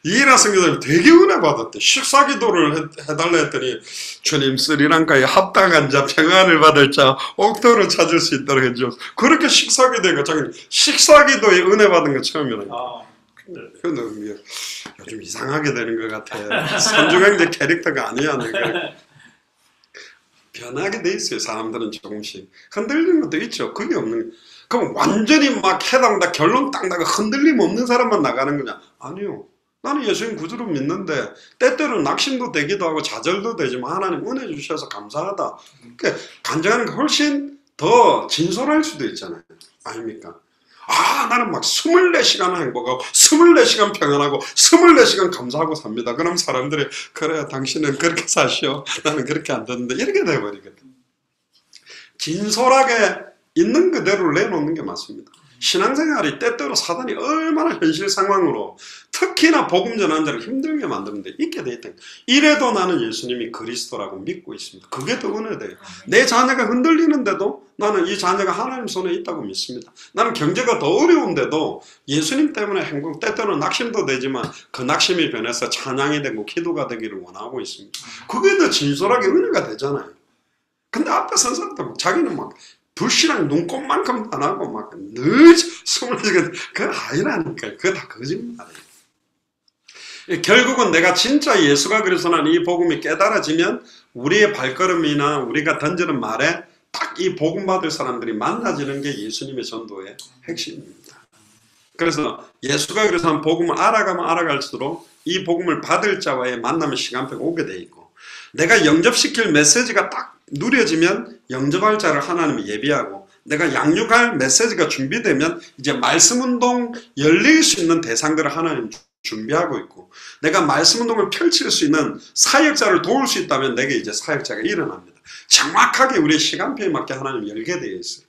이해라 성교사님 되게 은혜 받았대. 식사기도를 해달라 했더니 주님 스리랑카에 합당한 자 평안을 받을 자 옥토를 찾을 수 있도록 해주셔서 그렇게 식사기도가 자기는 식사기도에 은혜 받은 거 처음이라고. 근데 요즘 이상하게 되는 것 같아. 선주형제 캐릭터가 아니야. 내가. 변하게 돼 있어요. 사람들은 조금씩 흔들리는 것도 있죠. 그게 없는. 그럼 완전히 막 해당다 결론 딱 나가 흔들림 없는 사람만 나가는 거냐? 아니요. 나는 예수님 구주로 믿는데 때때로 낙심도 되기도 하고 좌절도 되지만 하나님 은혜 주셔서 감사하다. 그러니까 간증하는 게 훨씬 더 진솔할 수도 있잖아요. 아닙니까? 아 나는 막 24시간 행복하고 24시간 평안하고 24시간 감사하고 삽니다. 그럼 사람들이 그래 당신은 그렇게 사시오. 나는 그렇게 안 되는데 이렇게 돼버리거든. 진솔하게 있는 그대로 내놓는 게 맞습니다. 신앙생활이 때때로 사단이 얼마나 현실 상황으로 특히나 복음 전하는 자를 힘들게 만드는데 있게 돼 있다. 이래도 나는 예수님이 그리스도라고 믿고 있습니다. 그게 더 은혜돼요. 내 자녀가 흔들리는데도 나는 이 자녀가 하나님 손에 있다고 믿습니다. 나는 경제가 더 어려운데도 예수님 때문에 행복, 때때로는 낙심도 되지만 그 낙심이 변해서 찬양이 되고 기도가 되기를 원하고 있습니다. 그게 더 진솔하게 은혜가 되잖아요. 근데 앞에 선 사람들 자기는 막 불신앙 눈곱만큼 안 하고 막 늘 24시간 그건 아니라니까요. 그거 다 거짓말이에요. 결국은 내가 진짜 예수가 그리스도라는 이 복음이 깨달아지면 우리의 발걸음이나 우리가 던지는 말에 딱 이 복음 받을 사람들이 만나지는 게 예수님의 전도의 핵심입니다. 그래서 예수가 그리스도라는 복음을 알아가면 알아갈수록 이 복음을 받을 자와의 만남의 시간표가 오게 돼 있고 내가 영접시킬 메시지가 딱 누려지면 영접할 자를 하나님이 예비하고 내가 양육할 메시지가 준비되면 이제 말씀운동 열릴 수 있는 대상들을 하나님 준비하고 있고 내가 말씀운동을 펼칠 수 있는 사역자를 도울 수 있다면 내게 이제 사역자가 일어납니다. 정확하게 우리의 시간표에 맞게 하나님 열게 되어 있어요.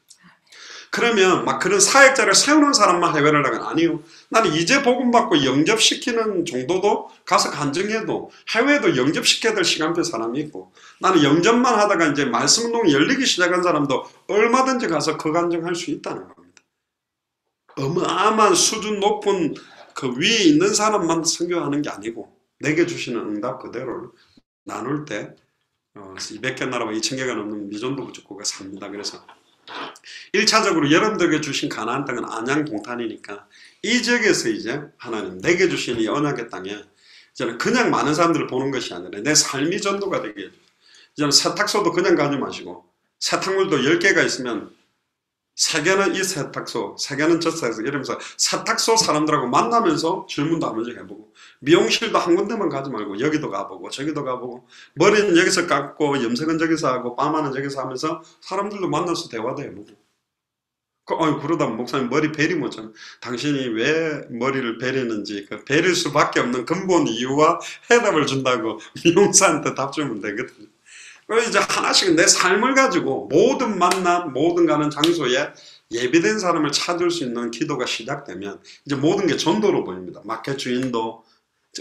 그러면 막 그런 사역자를 세우는 사람만 해외를 나가는 아니요. 나는 이제 복음 받고 영접시키는 정도도 가서 간증해도 해외에도 영접시켜야 될 시간표 사람이 있고 나는 영접만 하다가 이제 말씀운동이 열리기 시작한 사람도 얼마든지 가서 그 간증할 수 있다는 겁니다. 어마어마한 수준 높은 그 위에 있는 사람만 선교하는 게 아니고 내게 주시는 응답 그대로를 나눌 때 200개 나라와 2000개가 넘는 미전도 부족국가 삽니다. 그래서 1차적으로 여러분들에게 주신 가나안 땅은 안양 동탄이니까 이 지역에서 이제 하나님 내게 주신 이 언약의 땅에 이제는 그냥 많은 사람들을 보는 것이 아니라 내 삶이 전도가 되게 해줘. 이제는 세탁소도 그냥 가지 마시고 세탁물도 10개가 있으면 3개는 이 세탁소, 3개는 저 세탁소 이러면서 세탁소 사람들하고 만나면서 질문도 한 번씩 해보고 미용실도 한 군데만 가지 말고 여기도 가보고 저기도 가보고 머리는 여기서 깎고 염색은 저기서 하고 파마는 저기서 하면서 사람들도 만나서 대화도 해보고 그러다 목사님 머리 베리 못잖아. 당신이 왜 머리를 베리는지 그 베릴 수밖에 없는 근본 이유와 해답을 준다고 미용사한테 답 주면 되거든요. 그래서 이제 하나씩 내 삶을 가지고 모든 만남, 모든 가는 장소에 예비된 사람을 찾을 수 있는 기도가 시작되면 이제 모든 게 전도로 보입니다. 마켓 주인도,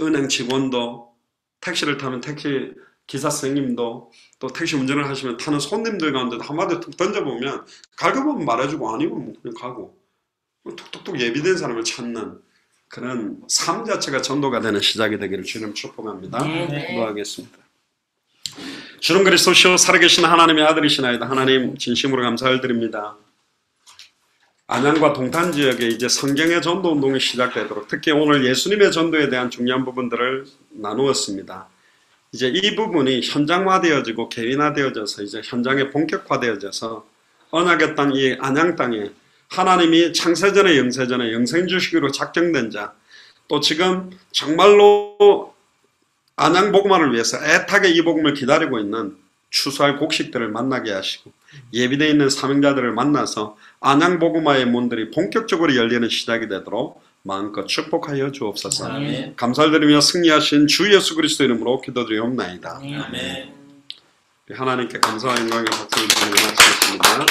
은행 직원도, 택시를 타면 택시 기사 선생님도, 또 택시 운전을 하시면 타는 손님들 가운데도 한마디 툭 던져보면 갈급하면 말해주고 아니면 그냥 가고 툭툭툭 예비된 사람을 찾는 그런 삶 자체가 전도가 되는 시작이 되기를 주님 축복합니다. 기도하겠습니다. 주는 그리스도시요 살아계신 하나님의 아들이시나이다. 하나님 진심으로 감사를 드립니다. 안양과 동탄 지역에 이제 성경의 전도 운동이 시작되도록 특히 오늘 예수님의 전도에 대한 중요한 부분들을 나누었습니다. 이제 이 부분이 현장화되어지고 개인화되어져서 이제 현장에 본격화되어져서 언약의 땅 이 안양 땅에 하나님이 창세전에 영세전에 영생주시기로 작정된 자, 또 지금 정말로 안양 복음화를 위해서 애타게 이 복음을 기다리고 있는 추수할 곡식들을 만나게 하시고 예비되어 있는 사명자들을 만나서 안양 복음화의 문들이 본격적으로 열리는 시작이 되도록 마음껏 축복하여 주옵소서. 아멘. 감사를 드리며 승리하신 주 예수 그리스도 이름으로 기도드리옵나이다. 아멘. 하나님께 감사와 영광의 박수를 드리며 마치겠습니다.